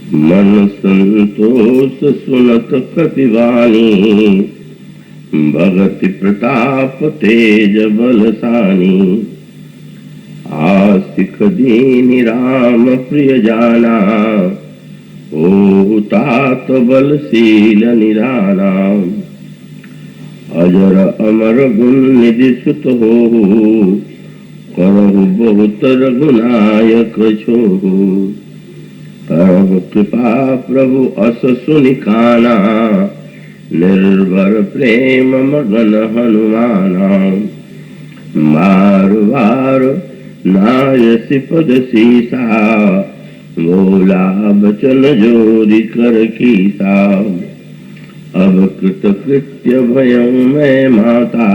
मन संतोष सुनत कपिवानी, भगति प्रताप तेज बलसानी। आसिक दीन राम प्रिय जाना, ओ तात बलशील निधाना। अजर अमर गुण निधि सुत हो, करहु बहुत रघुनायक छोहु। करहु कृपा प्रभु अस सुनि काना, निर्भर प्रेम मगन हनुमाना। मार वार नायसि पद सीसा, बोला बचन जोरी कर कीसा। अब कृत कृत्य भयं मैं माता,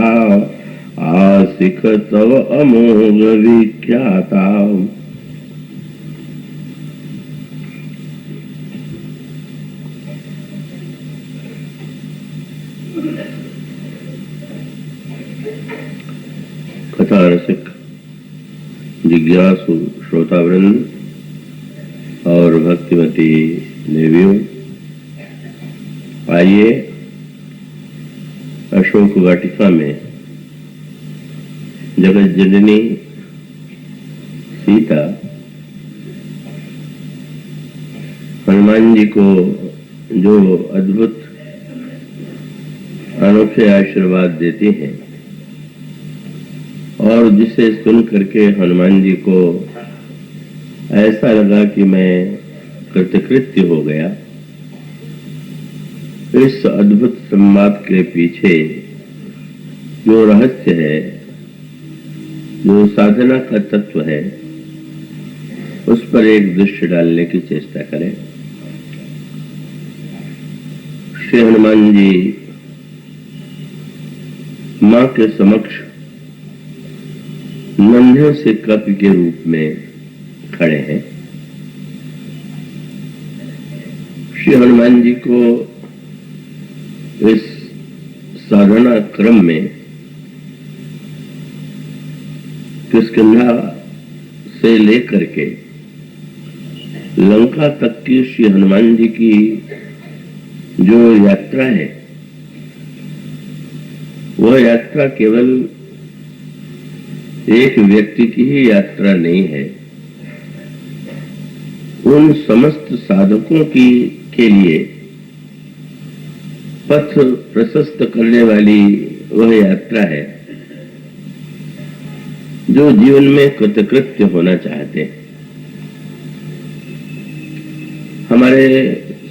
आसिक तव अमोघ विख्याता। कथा रसिक जिज्ञासु श्रोतावृंद और भक्तिमती देवियों, आइए अशोक वाटिका में जगत जननी सीता हनुमान जी को जो अद्भुत अनोखे आशीर्वाद देती हैं और जिसे सुन करके हनुमान जी को ऐसा लगा कि मैं कृतकृत्य हो गया। इस अद्भुत संवाद के पीछे जो रहस्य है, जो साधना का तत्व है, उस पर एक दृष्टि डालने की चेष्टा करें। श्री हनुमान जी मां के समक्ष नन्हे से कपि के रूप में खड़े हैं। श्री हनुमान जी को इस साधना क्रम में किष्किंधा से लेकर के लंका तक की श्री हनुमान जी की जो यात्रा है, वह यात्रा केवल एक व्यक्ति की ही यात्रा नहीं है, उन समस्त साधकों की के लिए पथ प्रशस्त करने वाली वह यात्रा है जो जीवन में कृतकृत्य होना चाहते हैं। हमारे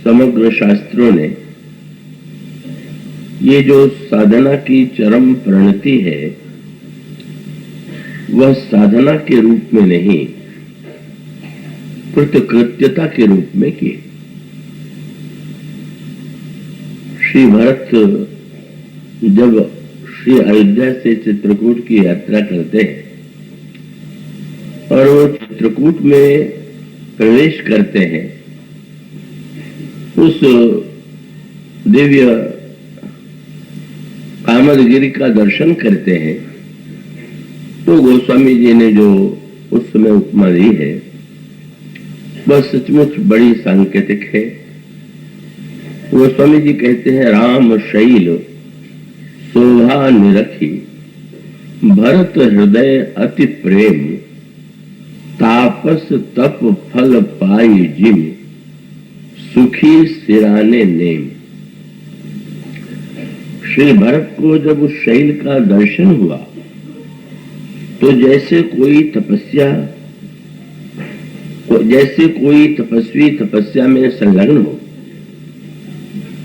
समग्र शास्त्रों ने ये जो साधना की चरम परिणति है, वह साधना के रूप में नहीं, कृतकृत्यता के रूप में की। श्री भरत जब श्री अयोध्या से चित्रकूट की यात्रा करते हैं और वो चित्रकूट में प्रवेश करते हैं, उस दिव्य कामदगिरी का दर्शन करते हैं, तो गोस्वामी जी ने जो उस समय उपमा दी है, वह सचमुच बड़ी सांकेतिक है। गोस्वामी जी कहते हैं, राम शैल शोभा निरखी, भरत हृदय अति प्रेम, तापस तप फल पाई जिम, सुखी सिराने नेम। श्री भरत को जब उस शैल का दर्शन हुआ तो जैसे कोई तपस्वी तपस्या में संलग्न हो,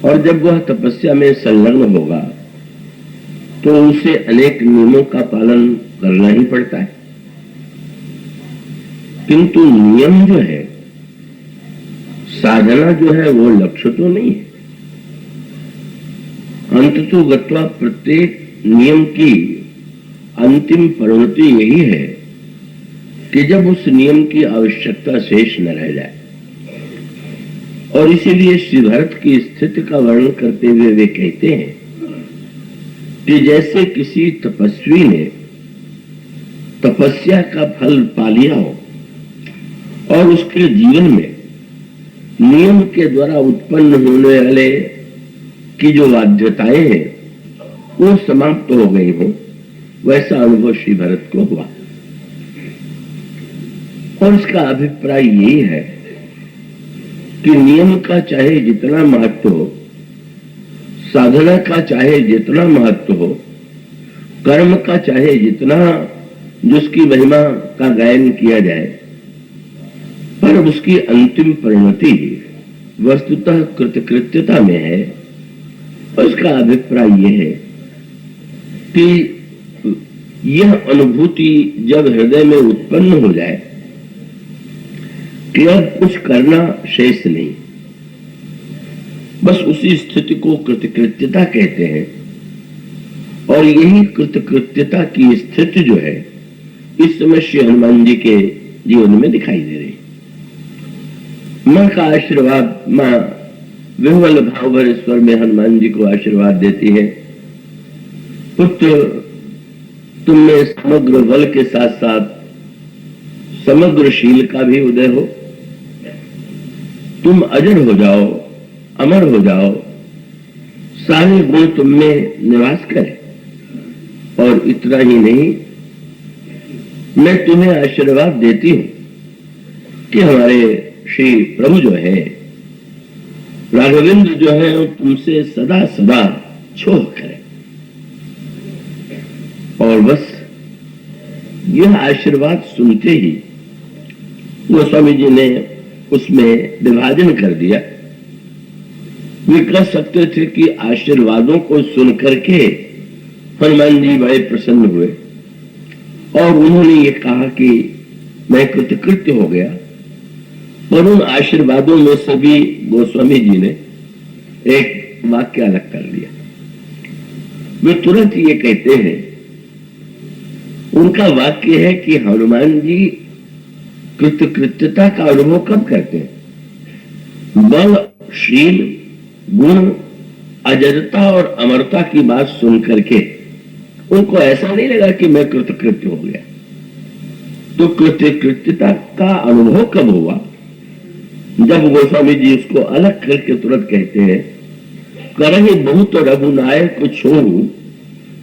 और जब वह तपस्या में संलग्न होगा तो उसे अनेक नियमों का पालन करना ही पड़ता है, किंतु नियम जो है, साधना जो है, वो लक्ष्य तो नहीं है। अंततो गत्वा प्रत्येक नियम की अंतिम परिणति यही है कि जब उस नियम की आवश्यकता शेष न रह जाए। और इसीलिए श्री भरत की स्थिति का वर्णन करते हुए वे कहते हैं कि जैसे किसी तपस्वी ने तपस्या का फल पा लिया हो और उसके जीवन में नियम के द्वारा उत्पन्न होने वाले की जो बाध्यताएं हैं वो समाप्त हो गई हो, वैसा अनुभव श्री भरत को हुआ। और इसका अभिप्राय यही है कि नियम का चाहे जितना महत्व हो, साधना का चाहे जितना महत्व हो, कर्म का चाहे जितना जिसकी महिमा का गायन किया जाए, पर उसकी अंतिम परिणति वस्तुतः कृतकृत्यता में है। और उसका अभिप्राय यह है कि यह अनुभूति जब हृदय में उत्पन्न हो जाए कि अब कुछ करना शेष नहीं, बस उसी स्थिति को कृतकृत्यता कहते हैं। और यही कृतकृत्यता की स्थिति जो है इस समय श्री हनुमान जी के जीवन में दिखाई दे रही। मां का आशीर्वाद, मां विह्वल भाव भरे स्वर में हनुमान जी को आशीर्वाद देती है, पुत्र तुम में समग्र बल के साथ साथ समग्र शील का भी उदय हो, तुम अजर हो जाओ, अमर हो जाओ, सारे गुण तुम में निवास करें। और इतना ही नहीं, मैं तुम्हें आशीर्वाद देती हूं कि हमारे श्री प्रभु जो है, राघवेंद्र जो है, वो तुमसे सदा सदा छोह करें। और बस यह आशीर्वाद सुनते ही गोस्वामी जी ने उसमें विभाजन कर दिया। वे कह सकते थे कि आशीर्वादों को सुन करके हनुमान जी बड़े प्रसन्न हुए और उन्होंने ये कहा कि मैं कृतकृत्य हो गया। और उन आशीर्वादों में से भी गोस्वामी जी ने एक वाक्य अलग कर दिया। वे तुरंत ये कहते हैं, उनका वाक्य है कि हनुमान जी कृतकृत्यता का अनुभव कब करते हैं? बल, शील, गुण, अजरता और अमरता की बात सुन करके उनको ऐसा नहीं लगा कि मैं कृतकृत्य हो गया। तो कृतकृत्यता का अनुभव कब हुआ? जब गोस्वामी जी उसको अलग करके तुरंत कहते हैं, करहि बहुत रघुनायक छोड़ू,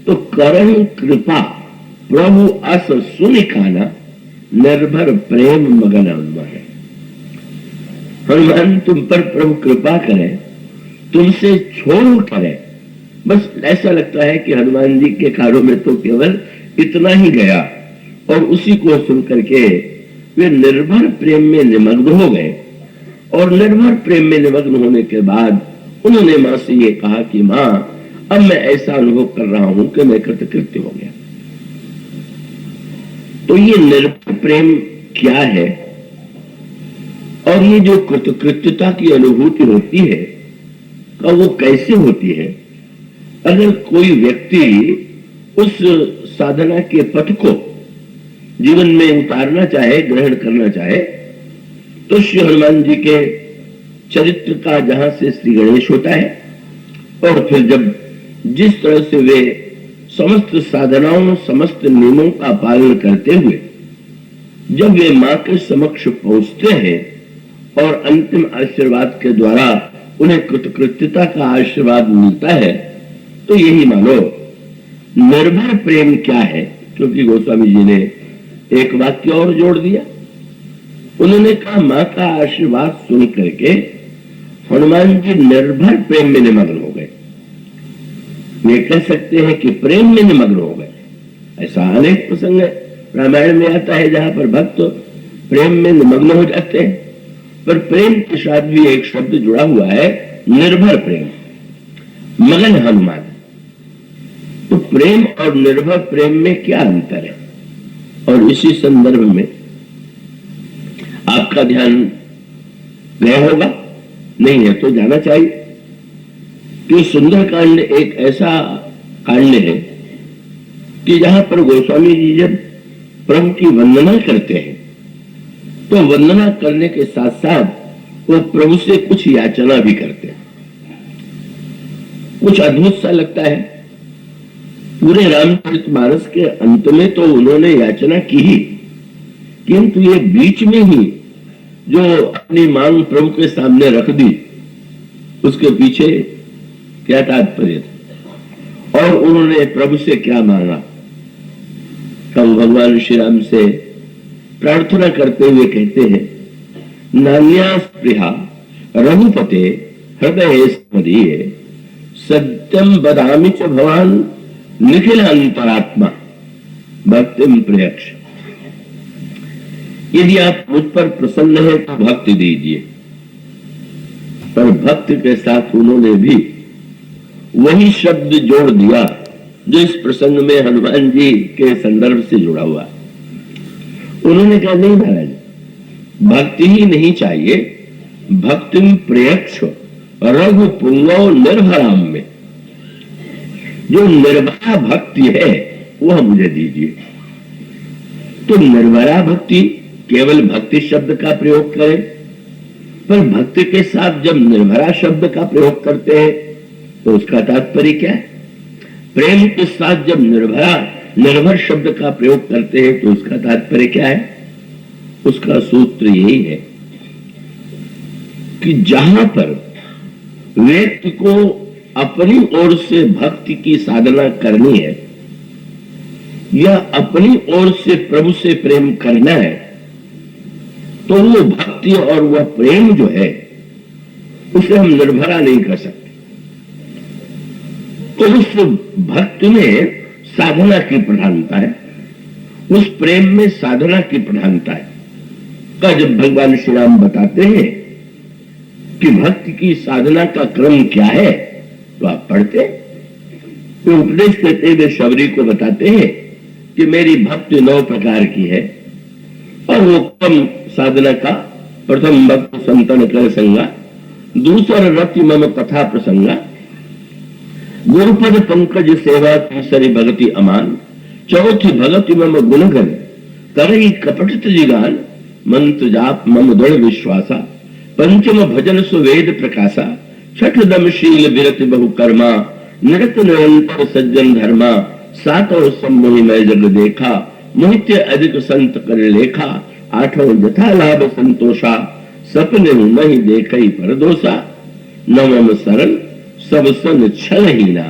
तो करहि कृपा प्रभु अस सुनि खाना, निर्भर प्रेम मगन हनुमान। हनुमान तुम पर प्रभु कृपा करें, तुमसे छोड़ करें। बस ऐसा लगता है कि हनुमान जी के कानों में तो केवल इतना ही गया और उसी को सुन करके वे निर्भर प्रेम में निमग्न हो गए। और निर्भर प्रेम में निमग्न होने के बाद उन्होंने मां से ये कहा कि मां, अब मैं ऐसा अनुभव कर रहा हूं कि मैं कृतकृत्य हो गया। तो ये निर्भर प्रेम क्या है और ये जो कृतकृत्यता की अनुभूति होती है और वो कैसे होती है? अगर कोई व्यक्ति उस साधना के पथ को जीवन में उतारना चाहे, ग्रहण करना चाहे, तो श्री हनुमान जी के चरित्र का जहां से श्री गणेश होता है और फिर जब जिस तरह से वे समस्त साधनाओं, समस्त नियमों का पालन करते हुए जब वे मां के समक्ष पहुंचते हैं और अंतिम आशीर्वाद के द्वारा उन्हें कृतकृत्यता का आशीर्वाद मिलता है, तो यही मानो निर्भर प्रेम क्या है। क्योंकि गोस्वामी जी ने एक वाक्य और जोड़ दिया, उन्होंने कहा मां का आशीर्वाद सुन करके हनुमान जी निर्भर प्रेम में निमग्न हो गए। वे कह सकते हैं कि प्रेम में निमग्न हो गए। ऐसा अनेक प्रसंग है, रामायण में आता है जहां पर भक्त प्रेम में निमग्न हो जाते हैं, पर प्रेम के साथ भी एक शब्द जुड़ा हुआ है, निर्भर प्रेम, मगन हनुमान। तो प्रेम और निर्भर प्रेम में क्या अंतर है? और इसी संदर्भ में आपका ध्यान गया होगा, नहीं है तो जाना चाहिए कि सुंदरकांड एक ऐसा कांड है कि जहां पर गोस्वामी जी जब प्रभु की वंदना करते हैं तो वंदना करने के साथ साथ वो प्रभु से कुछ याचना भी करते हैं। कुछ अद्भुत सा लगता है। पूरे रामचरितमानस के अंत में तो उन्होंने याचना की ही, किंतु ये बीच में ही जो अपनी मांग प्रभु के सामने रख दी, उसके पीछे क्या तात्पर्य था और उन्होंने प्रभु से क्या मांगा। तब भगवान श्री राम से प्रार्थना करते हुए कहते हैं, नान्या स्पृहा रघुपते हृदय स्मदीये सत्यम बदामि च भवान निखिल अंतरात्मा भक्तिम प्रयक्ष। यदि आप मुझ पर प्रसन्न हैं तो भक्ति दीजिए। पर भक्त के साथ उन्होंने भी वही शब्द जोड़ दिया जो इस प्रसंग में हनुमान जी के संदर्भ से जुड़ा हुआ। उन्होंने कहा, नहीं महाराज, भक्ति ही नहीं चाहिए, भक्तिम प्रयक्ष रघु पुंगव निर्भराम में जो निर्भरा भक्ति है वह मुझे दीजिए। तो निर्भरा भक्ति केवल भक्ति शब्द का प्रयोग करें, पर भक्ति के साथ जब निर्भरा शब्द का प्रयोग करते हैं तो उसका तात्पर्य क्या है? प्रेम के साथ जब निर्भर शब्द का प्रयोग करते हैं तो उसका तात्पर्य क्या है? उसका सूत्र यही है कि जहां पर व्यक्ति को अपनी ओर से भक्ति की साधना करनी है या अपनी ओर से प्रभु से प्रेम करना है, तो वो भक्ति और वह प्रेम जो है उसे हम निर्भरा नहीं कर सकते। तो उस भक्ति में साधना की प्रधानता है, उस प्रेम में साधना की प्रधानता है। का जब भगवान श्री राम बताते हैं कि भक्ति की साधना का क्रम क्या है, तो आप पढ़ते तो उपदेश देते हुए शबरी को बताते हैं कि मेरी भक्ति 9 प्रकार की है और वो क्रम साधना का, प्रथम भक्त संतन कर संगा, दूसरा रति मम कथा प्रसंगा, गुरुपद पंकज सेवा तीसरी भगति अमान, चौथी भगति मम गुणगन, करही कपट जिगान, मंत्र जाप मम दृढ़ विश्वासा, पंचम भजन सुवेद प्रकाशा, छठ दमशील विरति बहु कर्मा, निरत निरंतर सज्जन धर्मा, सातों सम्मोहि मैं जग देखा, मोहित्य अधिक संत कर लेखा, आठों यथा लाभ संतोषा, सपने नहीं देखई परदोषा, नवम सरल सब सन छल हीना,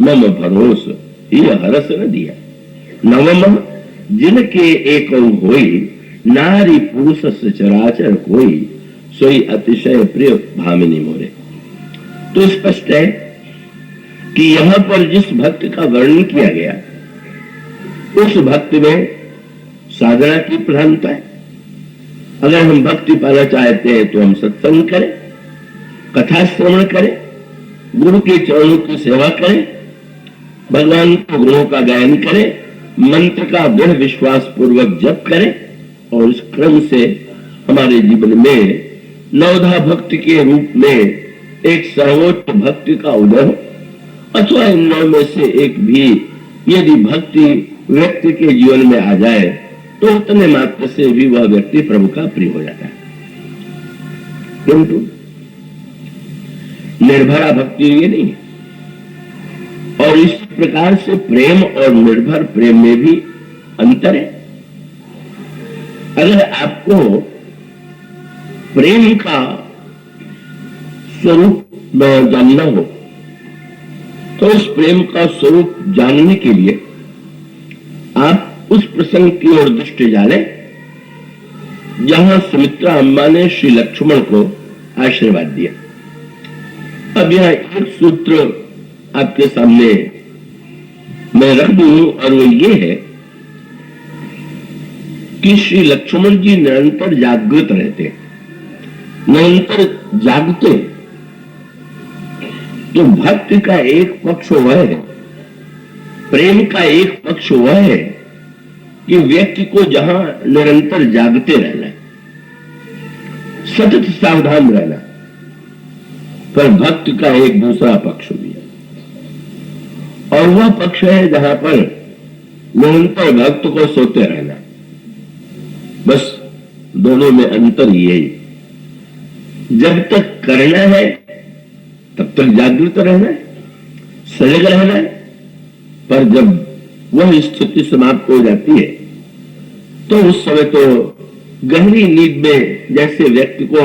मम भरोस यह हरस न दिया। नवम जिनके एक होई, नारी पुरुष चराचर कोई, सोई अतिशय प्रिय भामिनी मोरे। तो स्पष्ट है कि यहां पर जिस भक्त का वर्णन किया गया उस भक्ति में साधना की प्रधानता है। अगर हम भक्ति पाना चाहते हैं तो हम सत्संग करें, कथा श्रवण करें, गुरु के चरणों की सेवा करें, भगवान के गुणों का गायन करें, मंत्र का दृढ़ विश्वास पूर्वक जप करें और इस क्रम से हमारे जीवन में नवधा भक्ति के रूप में एक सर्वोच्च भक्ति का उदय हो, अथवा इन 9 में से एक भी यदि भक्ति व्यक्ति के जीवन में आ जाए तो उतने मात्र से भी वह व्यक्ति प्रभु का प्रिय हो जाता है। किंतु निर्भरा भक्ति ये नहीं है। और इस प्रकार से प्रेम और निर्भर प्रेम में भी अंतर है। अगर आपको प्रेम का स्वरूप जानना हो तो उस प्रेम का स्वरूप जानने के लिए आप उस प्रसंग की ओर दृष्टि डालें जहां सुमित्रा अम्मा ने श्री लक्ष्मण को आशीर्वाद दिया। अब यह एक सूत्र आपके सामने मैं रख दूं और वो ये है कि श्री लक्ष्मण जी निरंतर जागृत रहते, निरंतर जागते। तो भक्ति का एक पक्ष वह है, प्रेम का एक पक्ष वह है कि व्यक्ति को जहां निरंतर जागते रहना, सतत सावधान रहना, पर भक्ति का एक दूसरा पक्ष भी है और वह पक्ष है जहां पर निरंतर भक्त को सोते रहना। बस दोनों में अंतर यही, जब तक करना है तब तक जागृत रहना है, सजग रहना है, पर जब वह स्थिति समाप्त हो जाती है तो उस समय तो गहरी नींद में जैसे व्यक्ति को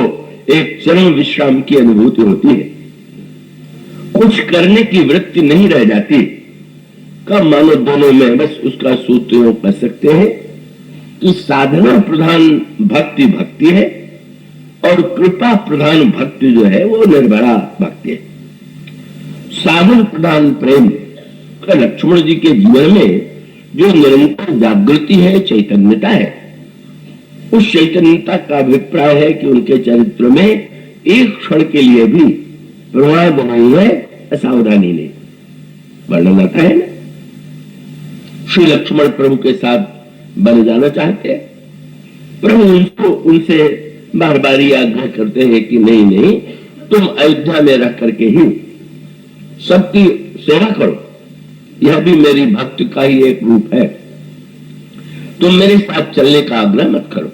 एक चरम विश्राम की अनुभूति होती है, कुछ करने की वृत्ति नहीं रह जाती, का मानो दोनों में बस उसका सूत्र कर सकते हैं कि साधना प्रधान भक्ति भक्ति है और कृपा प्रधान भक्ति जो है वो निर्भरा भक्ति है। साधन प्रधान प्रेम का लक्ष्मण जी के जीवन में जो निरंतर जागृति है, चैतन्यता है, उस चैतन्यता का अभिप्राय है कि उनके चरित्र में एक क्षण के लिए भी प्रमाद नहीं है, असावधानी नहीं। वर्णन आता है ना, श्री लक्ष्मण प्रभु के साथ बन जाना चाहते हैं, प्रभु उनसे बार बार आग्रह करते हैं कि नहीं नहीं, तुम अयोध्या में रह करके ही सबकी सेवा करो, यह भी मेरी भक्ति का ही एक रूप है, तुम मेरे साथ चलने का आग्रह मत करो।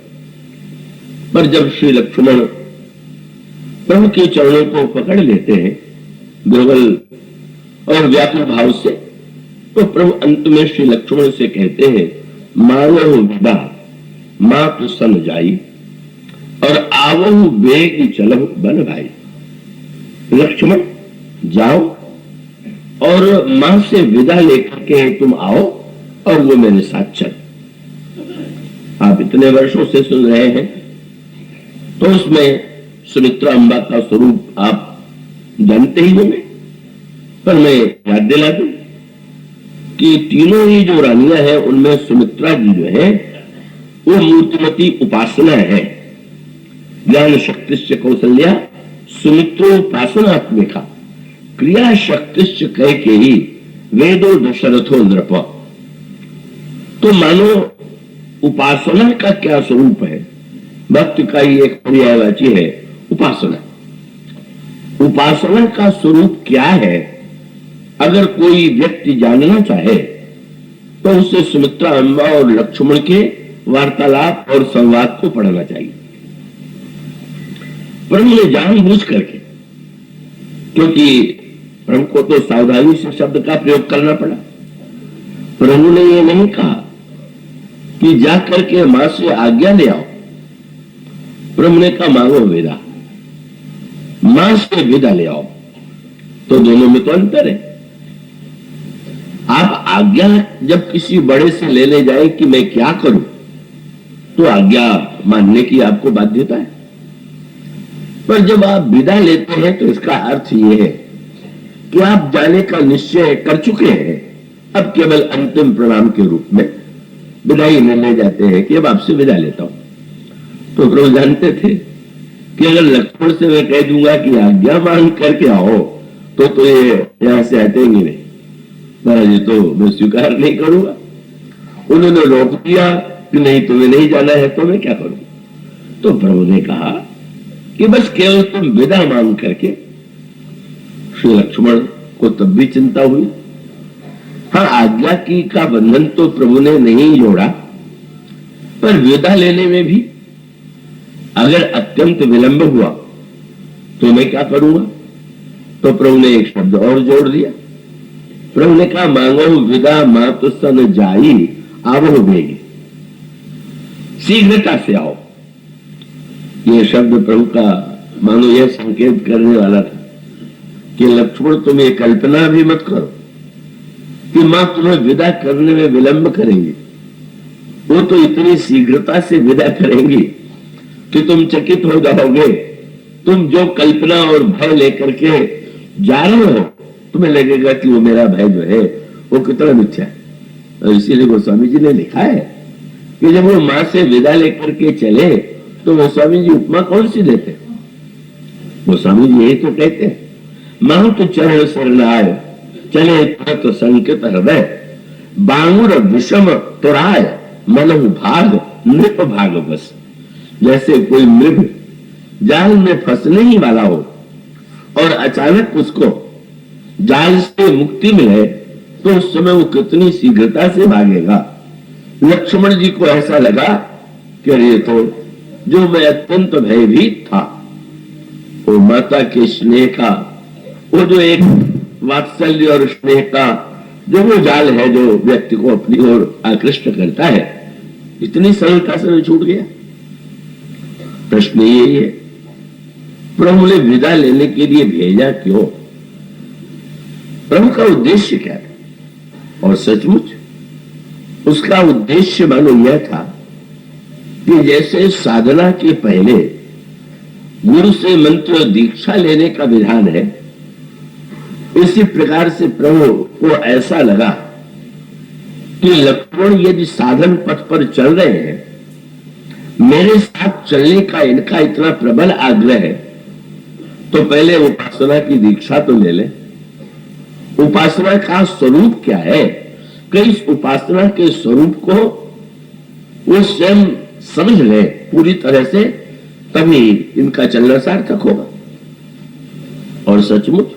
पर जब श्री लक्ष्मण प्रभु के चरणों को पकड़ लेते हैं दुर्बल और व्याकुल भाव से, तो प्रभु अंत में श्री लक्ष्मण से कहते हैं, मानो विदा मात सन जाई और आवहु बेग चलहु बन भाई। लक्ष्मण जाओ और मां से विदा लेकर के तुम आओ और वो मेरे साथ चल। आप इतने वर्षों से सुन रहे हैं तो उसमें सुमित्रा अम्बा का स्वरूप आप जानते ही होंगे, पर मैं याद दिला दूं कि तीनों ही जो रानियां हैं उनमें सुमित्रा जी जो है वो मूर्तिमती उपासना है। ज्ञान शक्तिश्च कौशल्या सुमित्रोपासनात्मिका क्रिया शक्तिश्च कह के ही वेदो दशरथो नृप। तो मानो उपासना का क्या स्वरूप है, भक्ति का ही एक पर्यायवाची है उपासना। उपासना का स्वरूप क्या है, अगर कोई व्यक्ति जानना चाहे तो उसे सुमित्रा अम्बा और लक्ष्मण के वार्तालाप और संवाद को पढ़ना चाहिए। प्रभु ने जानबूझ करके, क्योंकि प्रभु को तो सावधानी से शब्द का प्रयोग करना पड़ा, प्रभु ने ये नहीं कहा कि जा करके मां से आज्ञा ले आओ, प्रभु ने कहा मांगो विदा, मां से विदा ले आओ। तो दोनों में तो अंतर है। आप आज्ञा जब किसी बड़े से लेने जाए कि मैं क्या करूं, तो आज्ञा मानने की आपको बाध्यता है, पर जब आप विदा लेते हैं तो इसका अर्थ यह है कि आप जाने का निश्चय कर चुके हैं, अब केवल अंतिम प्रणाम के रूप में विदाई लेने जाते हैं कि अब आपसे विदा लेता हूं। तो प्रभु जानते थे कि अगर लक्ष्मण से मैं कह दूंगा कि आज्ञा मांग करके आओ तो ये यहां से हटेंगे नहीं, महाराज जी तो मैं स्वीकार नहीं करूंगा। उन्होंने रोक दिया कि नहीं तुम्हें नहीं जाना है, तो मैं क्या करूं। तो प्रभु ने कहा कि बस केवल तुम विदा मांग करके। श्री लक्ष्मण को तब भी चिंता हुई। हाँ, आज्ञा की का बंधन तो प्रभु ने नहीं जोड़ा, पर विदा लेने में भी अगर अत्यंत विलंब हुआ तो मैं क्या करूंगा। तो प्रभु ने एक शब्द और जोड़ दिया। प्रभु ने कहा मांगो विदा मातु सन जाई आवो बेगी, शीघ्रता से आओ। यह शब्द प्रभु का मानो यह संकेत करने वाला था कि लक्ष्मण तुम ये कल्पना भी मत करो कि मां तुम्हें विदा करने में विलंब करेंगी, वो तो इतनी शीघ्रता से विदा करेंगी कि तुम चकित हो जाओगे। तुम जो कल्पना और भय लेकर के जा रहे हो, तुम्हें लगेगा कि वो मेरा भय जो है वो कितना मिथ्या है। और इसीलिए गोस्वामी जी ने लिखा है कि जब वो मां से विदा लेकर के चले तो गोस्वामी जी उपमा कौन सी देते। गोस्वामी जी यही तो कहते हैं, मां तो चरण शरणाय चले तो संकेत हृदय, बांगुर विषम तुराय मनहु भाग नृप भाग बस। जैसे कोई मृग जाल में फंसने ही वाला हो और अचानक उसको जाल से मुक्ति मिले तो उस समय वो कितनी शीघ्रता से भागेगा। लक्ष्मण जी को ऐसा लगा कि अरे तो जो मैं अत्यंत भयभीत था, वो माता के स्नेह का, वो जो एक वात्सल्य और स्नेह का जो वो जाल है जो व्यक्ति को अपनी ओर आकृष्ट करता है, इतनी सरलता से छूट गया। प्रश्न यही है, प्रभु ने विदा लेने के लिए भेजा क्यों? प्रभु का उद्देश्य क्या था? और सचमुच उसका उद्देश्य मानो यह था कि जैसे साधना के पहले गुरु से मंत्र दीक्षा लेने का विधान है, इसी प्रकार से प्रभु को ऐसा लगा कि लक्ष्मण यदि साधन पथ पर चल रहे हैं, मेरे साथ चलने का इनका इतना प्रबल आग्रह है, तो पहले उपासना की दीक्षा तो ले ले। उपासना का स्वरूप क्या है कि इस उपासना के स्वरूप को वो स्वयं समझ ले पूरी तरह से, तभी इनका चलना सार्थक होगा। और सचमुच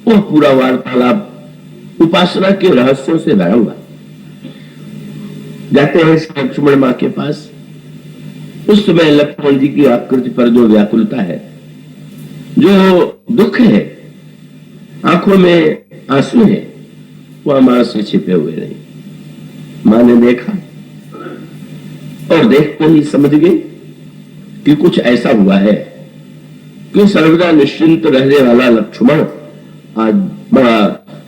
वो पूरा वार्तालाप उपासना के रहस्यों से भरा हुआ। जाते हैं लक्ष्मण मां के पास। उस समय लक्ष्मण जी की आकृति पर जो व्याकुलता है, जो दुख है, आंखों में आंसू है, वह मां से छिपे हुए नहीं। मां ने देखा और देखते ही समझ गई कि कुछ ऐसा हुआ है कि सर्वदा निश्चिंत रहने वाला लक्ष्मण आज बड़ा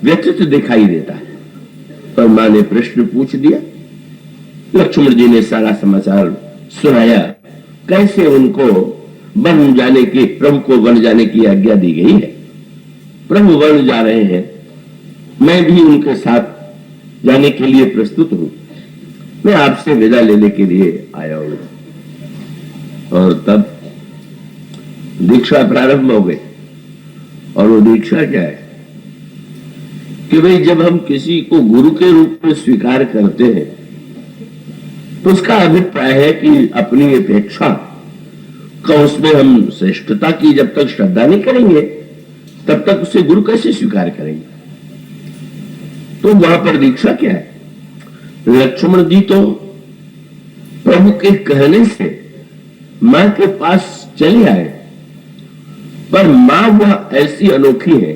व्यथित दिखाई देता है। पर मां ने प्रश्न पूछ दिया। लक्ष्मण जी ने सारा समाचार सुनाया, कैसे उनको वन जाने की, प्रभु को वन जाने की आज्ञा दी गई है। प्रभु वन जा रहे हैं, मैं भी उनके साथ जाने के लिए प्रस्तुत हूं, मैं आपसे विदा लेने के लिए आया हूं। और तब दीक्षा प्रारंभ हो गई। और वो दीक्षा क्या है कि भाई जब हम किसी को गुरु के रूप में स्वीकार करते हैं, तो उसका अभिप्राय है कि अपनी अपेक्षा का उसमें हम श्रेष्ठता की जब तक श्रद्धा नहीं करेंगे, तब तक उसे गुरु कैसे स्वीकार करेंगे। तो वहां पर दीक्षा क्या है? लक्ष्मण जी तो प्रभु के कहने से मां के पास चले आए, पर मां वह ऐसी अनोखी है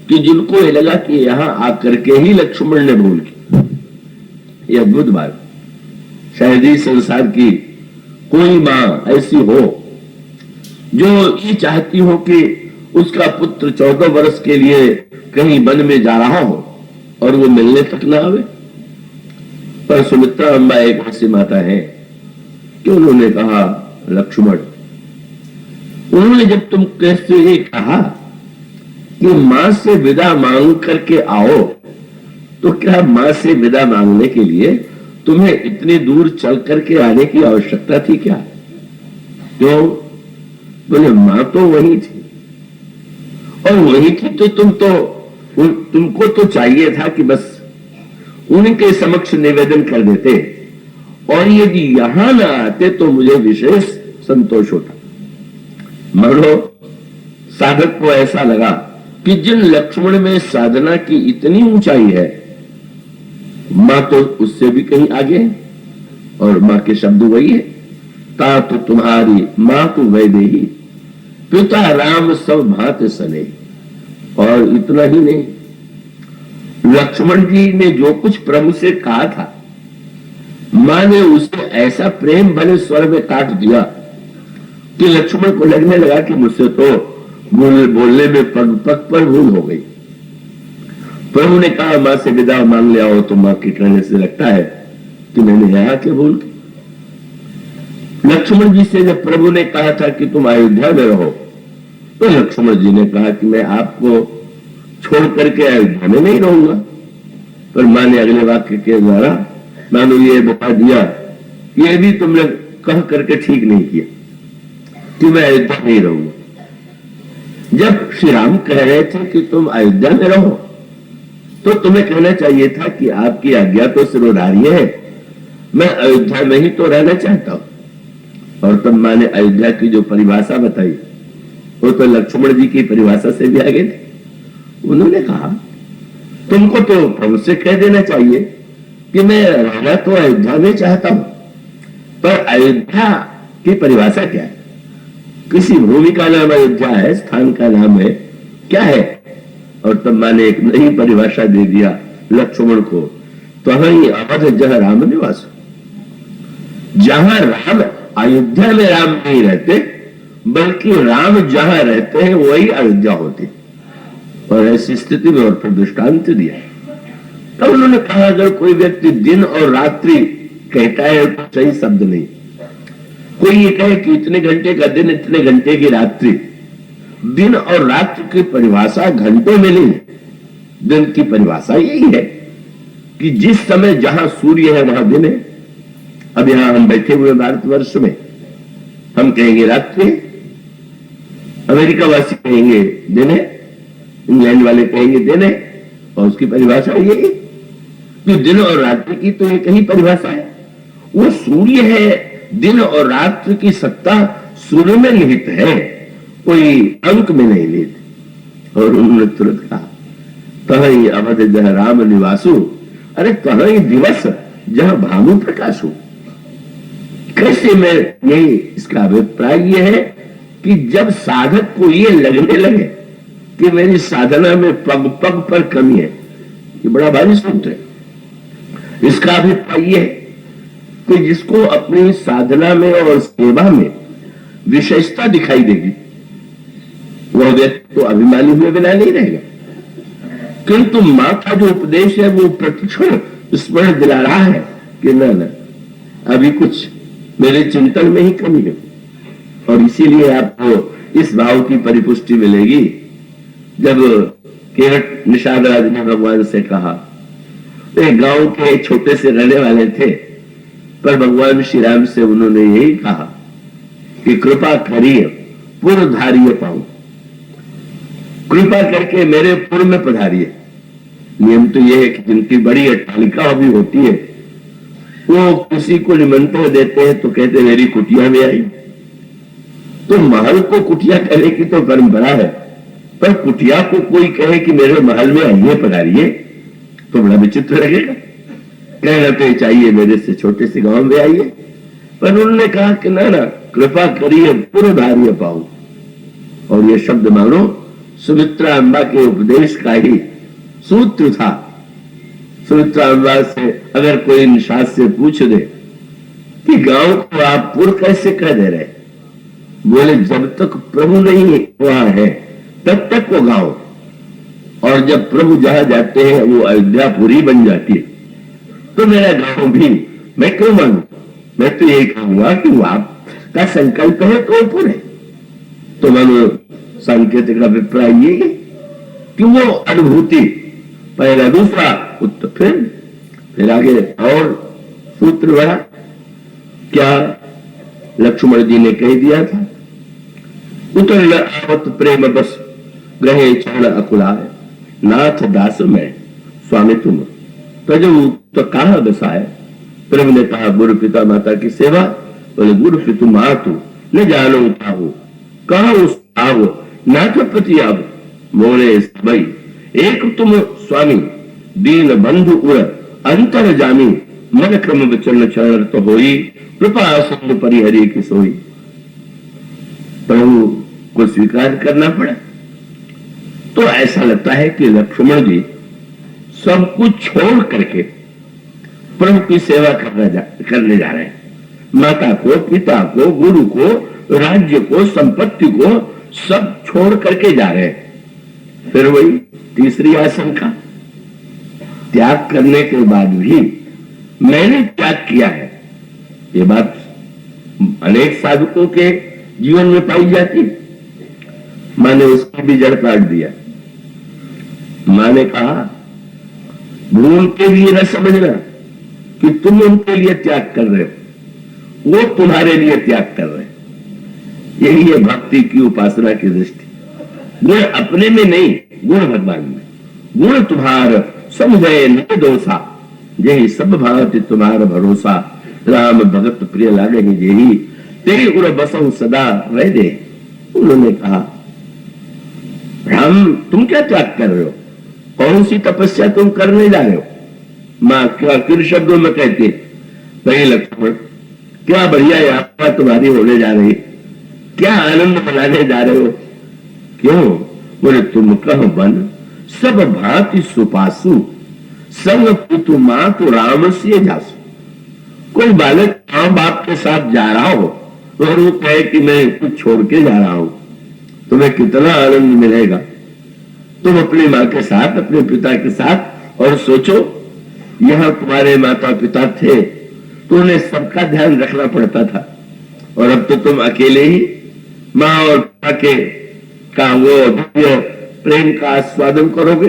कि जिनको ये लगा कि यहां आकर के ही लक्ष्मण ने भूल की। यह अद्भुत बात, शायद ही संसार की कोई मां ऐसी हो जो ये चाहती हो कि उसका पुत्र 14 वर्ष के लिए कहीं वन में जा रहा हो और वो मिलने तक ना आवे। पर सुमित्रा अम्बा एक ऐसी माता है कि उन्होंने कहा, लक्ष्मण, उन्होंने जब तुम कैसे ये कहा कि मां से विदा मांग करके आओ, तो क्या मां से विदा मांगने के लिए तुम्हें इतनी दूर चल करके आने की आवश्यकता थी क्या? क्यों? बोले मां तो वही थी, और वही थी तो तुमको तो चाहिए था कि बस उनके समक्ष निवेदन कर देते, और यदि यहां ना आते तो मुझे विशेष संतोष होता। मानो साधक को ऐसा लगा कि जिन लक्ष्मण में साधना की इतनी ऊंचाई है, मां तो उससे भी कहीं आगे है। और मां के शब्द वही है, ता तो तुम्हारी मां तो वैदेही, पिता राम सब भांत सने। और इतना ही नहीं, लक्ष्मण जी ने जो कुछ प्रभु से कहा था, मां ने उसे ऐसा प्रेम भरे स्वर में काट दिया कि लक्ष्मण को लगने लगा कि मुझसे तो बोलने में पग पर भूल हो गई। प्रभु ने कहा, मां से विदा मांग ले आओ, तो मां के कहने से लगता है कि मैंने यहां के भूल की। लक्ष्मण जी से जब प्रभु ने कहा था कि तुम अयोध्या में रहो, तो लक्ष्मण जी ने कहा कि मैं आपको छोड़ करके अयोध्या में नहीं रहूंगा। पर मां ने अगले वाक्य के द्वारा मानो ये बता दिया, ये भी तुमने कह करके ठीक नहीं किया कि मैं अयोध्या नहीं रहूंगा। जब श्री राम कह रहे थे कि तुम अयोध्या में रहो, तो तुम्हें कहना चाहिए था कि आपकी आज्ञा तो सिरोधार्य है, मैं अयोध्या में ही तो रहना चाहता हूं। और तब मां ने अयोध्या की जो परिभाषा बताई, वो तो लक्ष्मण जी की परिभाषा से भी आगे थे। उन्होंने कहा, तुमको तो प्रभु से कह देना चाहिए कि मैं रहना तो अयोध्या में चाहता हूं, पर अयोध्या की परिभाषा क्या है? किसी भूमि का नाम अयोध्या है, स्थान का नाम है, क्या है? और तब मां ने एक नई परिभाषा दे दिया लक्ष्मण को, तो ही अवध जह राम निवास, जहां राम अयोध्या में राम नहीं रहते, बल्कि राम जहां रहते हैं वही अयोध्या होती। और ऐसी स्थिति में और फिर दृष्टांत दिया। तब उन्होंने कहा अगर कोई व्यक्ति दिन और रात्रि कहता है तो सही शब्द नहीं। कोई ये कहे कि इतने घंटे का दिन, इतने घंटे की रात्रि, दिन और रात्रि की परिभाषा घंटों में नहीं है। दिन की परिभाषा यही है कि जिस समय जहां सूर्य है वहां दिन है। अब यहां हम बैठे हुए भारतवर्ष में हम कहेंगे रात्रि, अमेरिका वासी कहेंगे दिन है, इंग्लैंड वाले कहेंगे दिन है, और उसकी परिभाषा यही कि दिन और रात्रि की तो एक ही परिभाषा है। वो सूर्य है, दिन और रात्रि की सत्ता सूर्य में निहित है, कोई अंक में नहीं निहित। और उन्होंने तुरंत कहा तहीं अवध जह राम निवासु, अरे तहीं दिवस जहां भानु प्रकाश हो। कैसे में यही इसका अभिप्राय यह है कि जब साधक को ये लगने लगे कि मेरी साधना में पग पग पर कमी है, ये बड़ा भारी सूत्र है। इसका अभिप्राय यह है कि जिसको अपनी साधना में और सेवा में विशेषता दिखाई देगी वह व्यक्ति तो अभिमानी हुए बिना नहीं रहेगा। किंतु मां का जो उपदेश है वो प्रतिक्षण स्मरण दिला रहा है कि न अभी कुछ मेरे चिंतन में ही कमी है। और इसीलिए आपको इस भाव की परिपुष्टि मिलेगी जब केवट निषाद राज ने भगवान से कहा, वे गांव के छोटे से रहने वाले थे, पर भगवान श्री राम से उन्होंने यही कहा कि कृपा करिए पुर धारिये पाऊं, कृपा करके मेरे पुर में पधारिए। नियम तो यह है कि जिनकी बड़ी अट्टालिका भी होती है वो किसी को निमंत्रण देते हैं तो कहते मेरी कुटिया में आई। तो महल को कुटिया कहने की तो परंपरा है, पर कुटिया को कोई कहे कि मेरे महल में आइए पधारिए तो बड़ा विचित्र लगेगा। कहना तो चाहिए मेरे से छोटे से गांव में आइए, पर उन्होंने कहा कि ना कृपा करिए पुर धारिये पाऊं। और ये शब्द मानो सुमित्रा अम्बा के उपदेश का ही सूत्र था। सुमित्रा अम्बा से अगर कोई निषाद से पूछ दे कि गांव को आप पुर कैसे कह दे रहे, बोले जब तक प्रभु नहीं वहां है तब तक वो गांव, और जब प्रभु जहां जाते हैं वो अयोध्यापुरी बन जाती है। तो मेरा गांव भी मैं क्यों मानू, मैं तो यही कहूंगा कि वो आपका संकल्प है तो पुर है। तो मानो सांकेतिक अभिप्राय ये है कि वो अनुभूति पहला, दूसरा उत्तर, फिर आगे और सूत्र बढ़ा। क्या लक्ष्मण जी ने कह दिया था, उतर आवत प्रेम बस ग्रहे चरण अकुलाय, नाथ दास में स्वामी तुम तजु तो कहा बसाए। प्रभु ने कहा गुरु पिता माता की सेवा, बोले गुरु पितु मातु न जानो उठाओ, कहा उस आओ नाथ पति अब मोरे सबई, एक तुम स्वामी दीन बंधु उर अंतर जामी, मन क्रम विचरण चरण तो होई, कृपा सिंधु परिहरी की सोई। प्रभु को स्वीकार करना पड़ा। तो ऐसा लगता है कि लक्ष्मण जी सब कुछ छोड़ करके प्रभु की सेवा करने जा रहे हैं। माता को, पिता को, गुरु को, राज्य को, संपत्ति को सब छोड़ करके जा रहे हैं। फिर वही तीसरी आशंका, त्याग करने के बाद भी मैंने त्याग किया है। ये बात अनेक साधकों के जीवन में पाई जाती। मां ने उसकी भी जड़ काट दिया। मां ने कहा भूल के लिए न समझना कि तुम उनके लिए त्याग कर रहे हो, वो तुम्हारे लिए त्याग कर रहे हैं। यही है भक्ति की उपासना की दृष्टि। गुण अपने में नहीं, गुण भगवान में। गुण तुम्हार समझे नहीं दोषा, यही सब भांति तुम्हारा भरोसा, राम भगत प्रिय लागे जेही, तेरी उर बसहु सदा रह दे। उन्होंने कहा राम तुम क्या त्याग कर रहे हो, कौन सी तपस्या तुम करने जा रहे हो। मां क्या किन शब्दों में कहती, भाई लक्ष्मण क्या बढ़िया यात्रा तुम्हारी होने जा रही, क्या आनंद मनाने जा रहे हो। क्यों, बोले तुम कह बन सब भांति सुपासु, संग पुतु मां तो राम से जासु। कोई बालक मां बाप के साथ जा रहा हो और वो कहे कि मैं कुछ छोड़ के जा रहा हूं, तुम्हें कितना आनंद मिलेगा। तुम अपनी माँ के साथ, अपने पिता के साथ, और सोचो यहां तुम्हारे माता पिता थे तो उन्हें सबका ध्यान रखना पड़ता था, और अब तो तुम अकेले ही माँ और पिता के का वो दिव्य प्रेम का आस्वादन करोगे।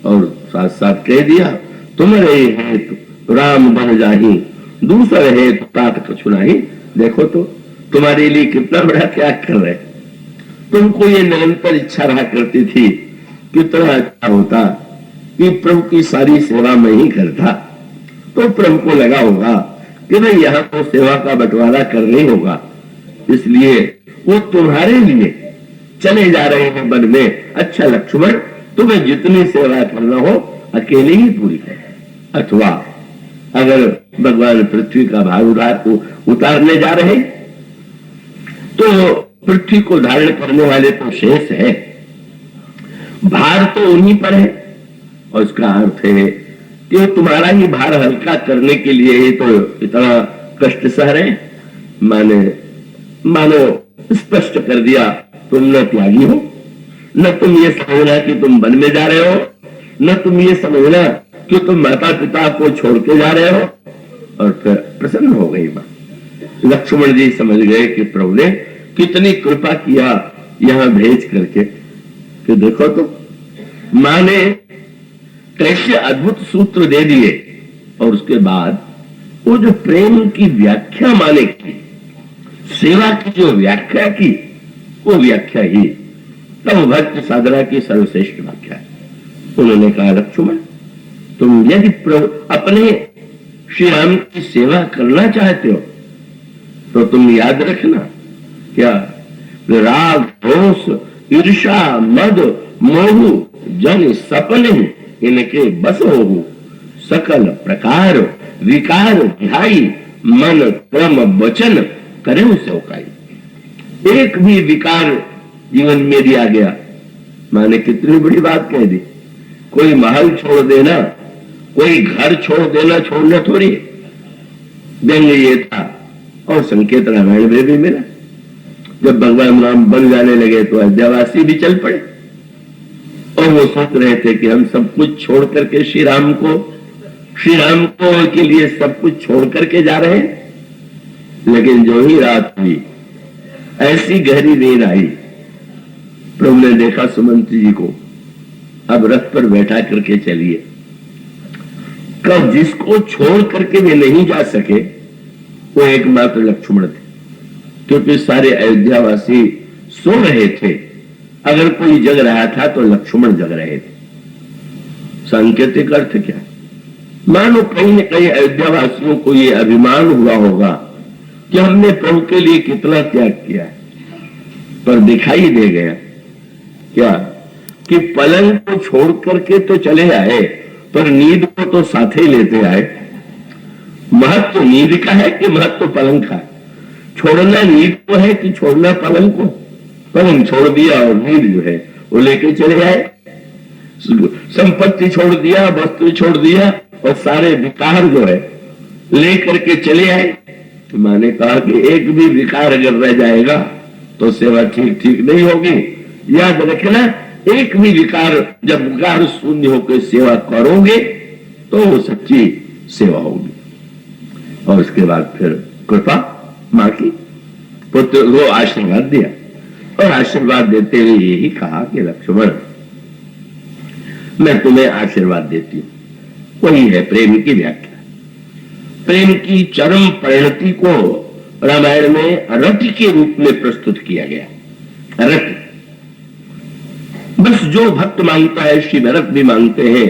और साथ साथ कह दिया, तुम रहे हेतु राम बन जाही, दूसरे हेतु तात कछु नहीं। देखो तो तुम्हारे लिए कितना बड़ा त्याग कर रहे। तुमको ये निरंतर इच्छा रहा करती थी, कितना अच्छा होता कि प्रभु की सारी सेवा मैं ही करता। तो प्रभु को लगा होगा कि भाई यहाँ तो सेवा का बंटवारा करना ही होगा, इसलिए वो तुम्हारे लिए चले जा रहे हैं वन में। अच्छा लक्ष्मण, तुम्हें जितनी सेवा करना हो अकेले ही पूरी कर, अथवा अगर भगवान पृथ्वी का भार उतारने जा रहे तो पृथ्वी को धारण करने वाले तो शेष है, भार तो उन्हीं पर है। और उसका अर्थ है कि तुम्हारा ही भार हल्का करने के लिए ही तो इतना कष्ट सह रहे। मानो स्पष्ट कर दिया, तुम न त्यागी हो, न तुम ये समझना कि तुम वन में जा रहे हो, न तुम ये समझना कि तुम माता पिता को छोड़ के जा रहे हो। और फिर प्रसन्न हो गई मां। लक्ष्मण जी समझ गए कि प्रभु ने कितनी कृपा किया यहां भेज करके, कि देखो तो मां ने कैसे अद्भुत सूत्र दे दिए। और उसके बाद वो जो प्रेम की व्याख्या माने की, सेवा की जो व्याख्या की, वो व्याख्या ही तब भक्त साधना की सर्वश्रेष्ठ व्याख्या है। उन्होंने कहा, लक्ष्मण तुम यदि अपने श्री राम की सेवा करना चाहते हो तो तुम याद रखना, क्या राग रोष ईर्षा मद मोह जन सपने इनके बस हो, सकल प्रकार विकार ध्याई मन क्रम वचन करे सेवकाई। एक भी विकार जीवन में दिया गया, माने कितनी बड़ी बात कह दी। कोई महल छोड़ देना, कोई घर छोड़ देना, छोड़ना थोड़ी। व्यंग ये था, और संकेत रामायण में भी मिला। जब भगवान राम बन जाने लगे तो अयोध्यावासी भी चल पड़े, और वो सोच रहे थे कि हम सब कुछ छोड़ करके श्री राम को के लिए सब कुछ छोड़ करके जा रहे हैं। लेकिन जो ही रात हुई, ऐसी गहरी नींद आई, प्रभु ने देखा सुमंत जी को, अब रथ पर बैठा करके चलिए। कब जिसको छोड़ करके वे नहीं जा सके वो एकमात्र लक्ष्मण थे, क्योंकि सारे अयोध्यावासी सो रहे थे। अगर कोई जग रहा था तो लक्ष्मण जग रहे थे। सांकेतिक अर्थ क्या? मानो कहीं न कहीं अयोध्यावासियों को ये अभिमान हुआ होगा कि हमने प्रभु के लिए कितना त्याग किया है, पर दिखाई दे गया क्या कि पलंग को छोड़ करके तो चले आए, पर नींद को तो साथ ही लेते आए। महत्व नींद का है कि महत्व पलंग का? छोड़ना नींद को है कि छोड़ना पलंग को? पलंग छोड़ दिया और नींद जो है वो लेके चले आए। संपत्ति छोड़ दिया, वस्तु छोड़ दिया, और सारे विकार जो है लेकर के चले आए। तो मैंने कहा कि एक भी विकार अगर रह जाएगा तो सेवा ठीक ठीक नहीं होगी। याद रखना, एक भी विकार, जब विकार शून्य होकर सेवा करोगे तो वो सच्ची सेवा होगी। और उसके बाद फिर कृपा मां की, पुत्र को आशीर्वाद दिया, और आशीर्वाद देते हुए यही कहा कि लक्ष्मण मैं तुम्हें आशीर्वाद देती हूं। वही है प्रेम की व्याख्या। प्रेम की चरम परिणति को रामायण में रति के रूप में प्रस्तुत किया गया। रति, बस जो भक्त मांगता है, श्री भरत भी मांगते हैं,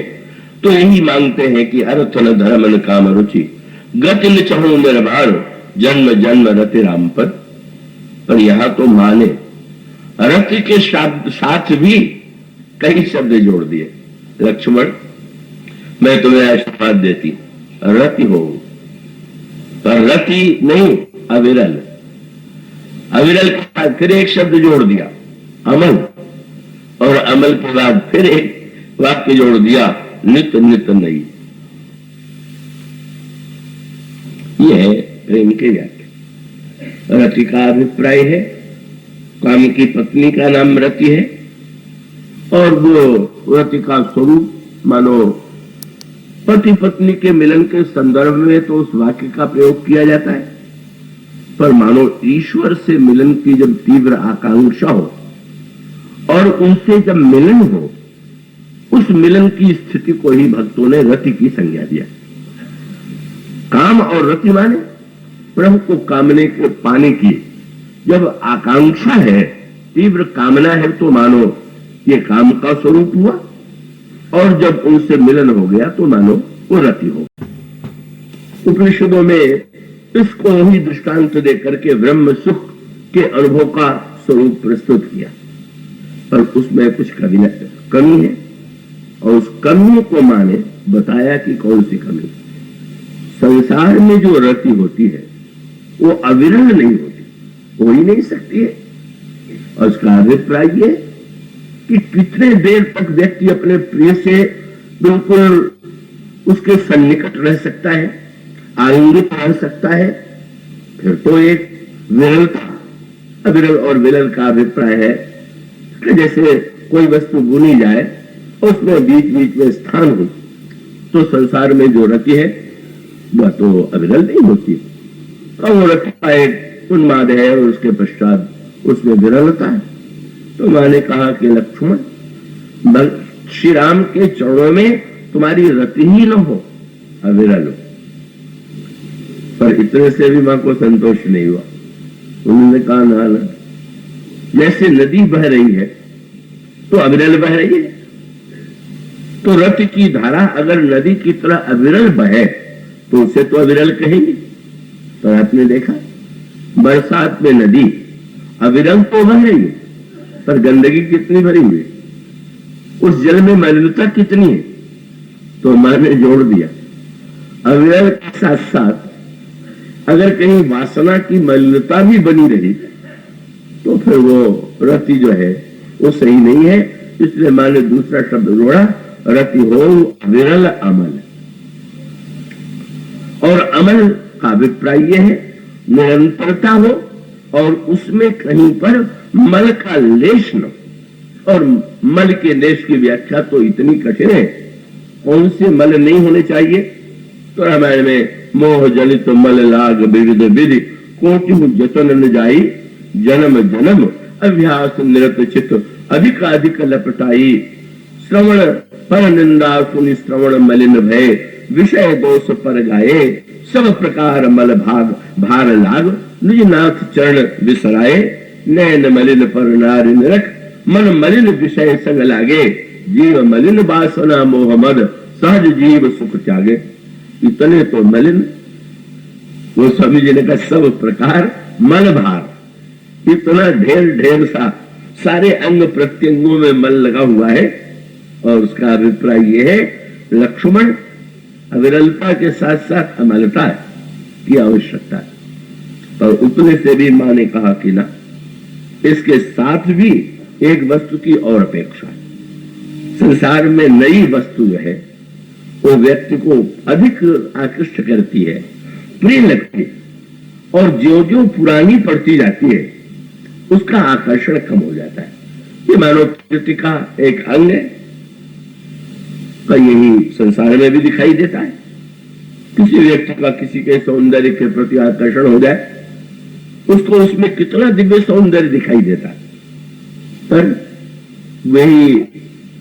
तो यही मांगते हैं कि अर्थ न धर्म न काम रुचि गति न चहु निर्भार जन्म जन्म रति राम पर। पर यहां तो माने रति के साथ भी कई शब्द जोड़ दिए। लक्ष्मण मैं तुम्हें आशीर्वाद देती, रति हो, पर रति नहीं अविरल। अविरल के साथ फिर एक शब्द जोड़ दिया, अमल, और अमल के बाद फिर एक वाक्य जोड़ दिया, नित नित नहीं। यह है प्रेम की व्याख्या। रति का अभिप्राय है, काम की पत्नी का नाम रति है, और वो रति का स्वरूप मानो पति पत्नी के मिलन के संदर्भ में तो उस वाक्य का प्रयोग किया जाता है, पर मानो ईश्वर से मिलन की जब तीव्र आकांक्षा हो और उनसे जब मिलन हो, उस मिलन की स्थिति को ही भक्तों ने रति की संज्ञा दिया। काम और रति माने प्रभु को कामने के पाने की जब आकांक्षा है, तीव्र कामना है, तो मानो ये काम का स्वरूप हुआ, और जब उनसे मिलन हो गया तो मानो वो रति हो। उपनिषदों में इसको ही दृष्टांत देकर के ब्रह्म सुख के अनुभव का स्वरूप प्रस्तुत किया, पर उसमें कुछ कमी है, और उस कमी को माने बताया कि कौन सी कमी। संसार में जो रति होती है वो अविरल नहीं होती, हो ही नहीं सकती है। और उसका अभिप्राय ये कि कितने देर तक व्यक्ति अपने प्रिय से बिल्कुल उसके सन्निकट रह सकता है, आलिंगित रह सकता है, फिर तो एक विरलता। अविरल और विरल का अभिप्राय है कि जैसे कोई वस्तु बुनी जाए, उसमें बीच बीच में स्थान हो, तो संसार में जो रति है वह तो अविरल नहीं होती, और वो रति का एक उन्माद है, और उसके पश्चात उसमें विरलता है। तो मैंने कहा कि लक्ष्मण, श्री राम के चरणों में तुम्हारी रति ही न हो, अविरल हो। पर इतने से भी मां को संतोष नहीं हुआ। उन्होंने कहा ना, जैसे नदी बह रही है तो अविरल बह रही है, तो रति की धारा अगर नदी की तरह अविरल बहे तो उसे तो अविरल कहेंगे। तो आपने देखा बरसात में नदी अविरल तो बह रही है, पर गंदगी कितनी भरी हुई है, उस जल में मलिनता कितनी है। तो मां ने जोड़ दिया, अविरल के साथ साथ अगर कहीं वासना की मलिनता भी बनी रही तो फिर वो रति जो है वो सही नहीं है। इसलिए मां ने दूसरा शब्द जोड़ा, रति हो अविरल अमल। और अमल का अभिप्राय यह है निरंतरता हो, और उसमें कहीं पर मल का लेश न। और मल के लेश की व्याख्या तो इतनी कठिन है, कौन से मल नहीं होने चाहिए। तो रामायण में मोह जनित मल लाग विविध विधि, कोटि जतन न जाई, जन्म जन्म अभ्यास निरत चित, अधिकाधिक लपटाई, श्रवण पर निंदा सुनि श्रवण मलिन भय, विषय दोष पर गाये, सब प्रकार मल भाग भार लाग, निज नाथ चरण विसराए, नैन मलिन पर नारि निरख, मन मलिन विषय संग लागे, जीव मलिन वासना मोह मद, सहज जीव सुख त्यागे। इतने तो मलिन, वो स्वामी जी ने कहा सब प्रकार मल भार, इतना ढेर ढेर सा सारे अंग प्रत्यंगों में मल लगा हुआ है। और उसका अभिप्राय यह है लक्ष्मण, अविरलता के साथ साथ अमलता की आवश्यकता है। पर उतने से भी मां ने कहा कि ना, इसके साथ भी एक वस्तु की और अपेक्षा है। संसार में नई वस्तु जो है वो व्यक्ति को अधिक आकृष्ट करती है, प्रिय लगती है, और जो जो पुरानी पड़ती जाती है उसका आकर्षण कम हो जाता है। ये मानव प्रकृति का एक अंग है, का यही संसार में भी दिखाई देता है। किसी व्यक्ति का किसी के सौंदर्य के प्रति आकर्षण हो जाए, उसको उसमें कितना दिव्य सौंदर्य दिखाई देता है, पर वही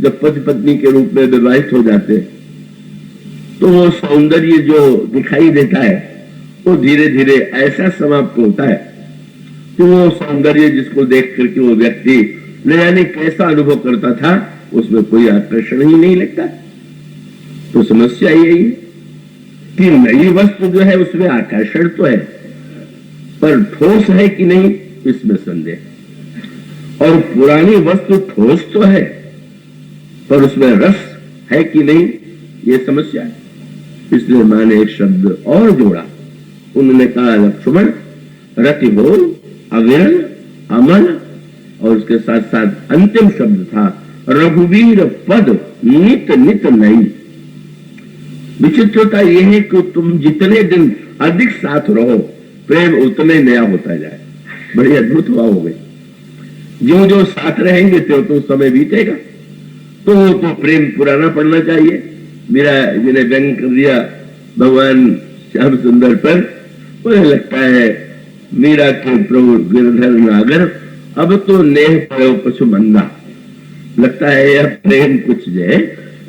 जब पति पत्नी के रूप में विवाहित हो जाते हैं तो वो सौंदर्य जो दिखाई देता है वो धीरे धीरे ऐसा समाप्त होता है कि वो सौंदर्य जिसको देख करके वो व्यक्ति न जाने कैसा अनुभव करता था, उसमें कोई आकर्षण ही नहीं लगता। तो समस्या यही है कि नई वस्तु जो है उसमें आकर्षण तो है, पर ठोस है कि नहीं इसमें संदेह। और पुरानी वस्तु ठोस तो है, पर उसमें रस है कि नहीं ये समस्या है। इसलिए मैंने एक शब्द और जोड़ा, उन्होंने कहा लक्ष्मण, रति हो अविरल अमल, और उसके साथ साथ अंतिम शब्द था रघुवीर पद नित नित नई। विचित्रता यह है कि तुम जितने दिन अधिक साथ रहो प्रेम उतना ही नया होता जाए। बड़ी अद्भुत हुआ हो गई। जो जो साथ रहेंगे तो समय बीतेगा, तो प्रेम पुराना पड़ना चाहिए। मेरा मैंने व्यंग कर दिया भगवान श्याम सुंदर पर, मुझे लगता है मीरा के प्रभु गिरधर नागर, अब तो नेह पड़ो पशु मंदा। लगता है यह प्रेम कुछ जो है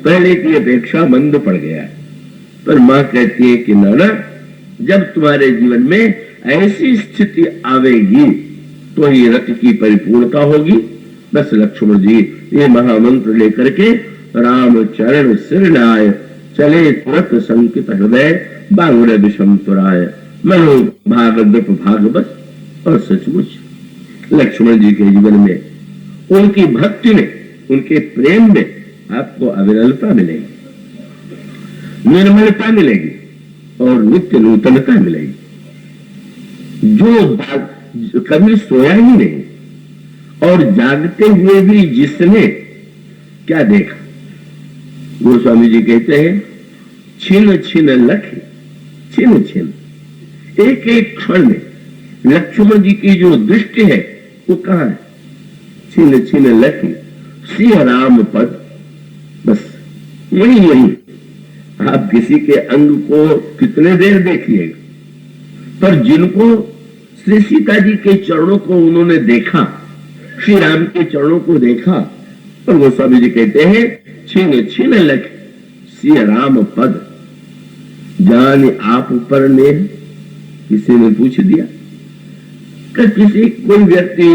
पहले की अपेक्षा मंद पड़ गया है। पर मां कहती है कि नाना, जब तुम्हारे जीवन में ऐसी स्थिति आवेगी तो ही रथ की परिपूर्णता होगी। बस लक्ष्मण जी ये महामंत्र लेकर के राम चरण सिर नाय, चले तुरंत संकित हृदय, बांगुर विषम तुराय, मनो भाग नृप भाग बस। और सचमुच लक्ष्मण जी के जीवन में, उनकी भक्ति में, उनके प्रेम में आपको अविरलता मिलेगी, निर्मलता मिलेगी और नित्य नूतनता मिलेगी। जो कभी सोया ही नहीं और जागते हुए भी जिसने क्या देखा, गोस्वामी जी कहते हैं छिन छिन लख, छिन छिन, एक एक क्षण में लक्ष्मण जी की जो दृष्टि है वो कहां है? छिन छिन लख सिंह राम पद, बस वही वही। आप किसी के अंग को कितने देर देखिएगा, पर जिनको श्री सीता जी के चरणों को उन्होंने देखा, श्री राम के चरणों को देखा, और गोस्वामी जी कहते हैं छिन छिन लख सिंह राम पद, जान आप पर ने। किसी ने पूछ दिया कि किसी कोई व्यक्ति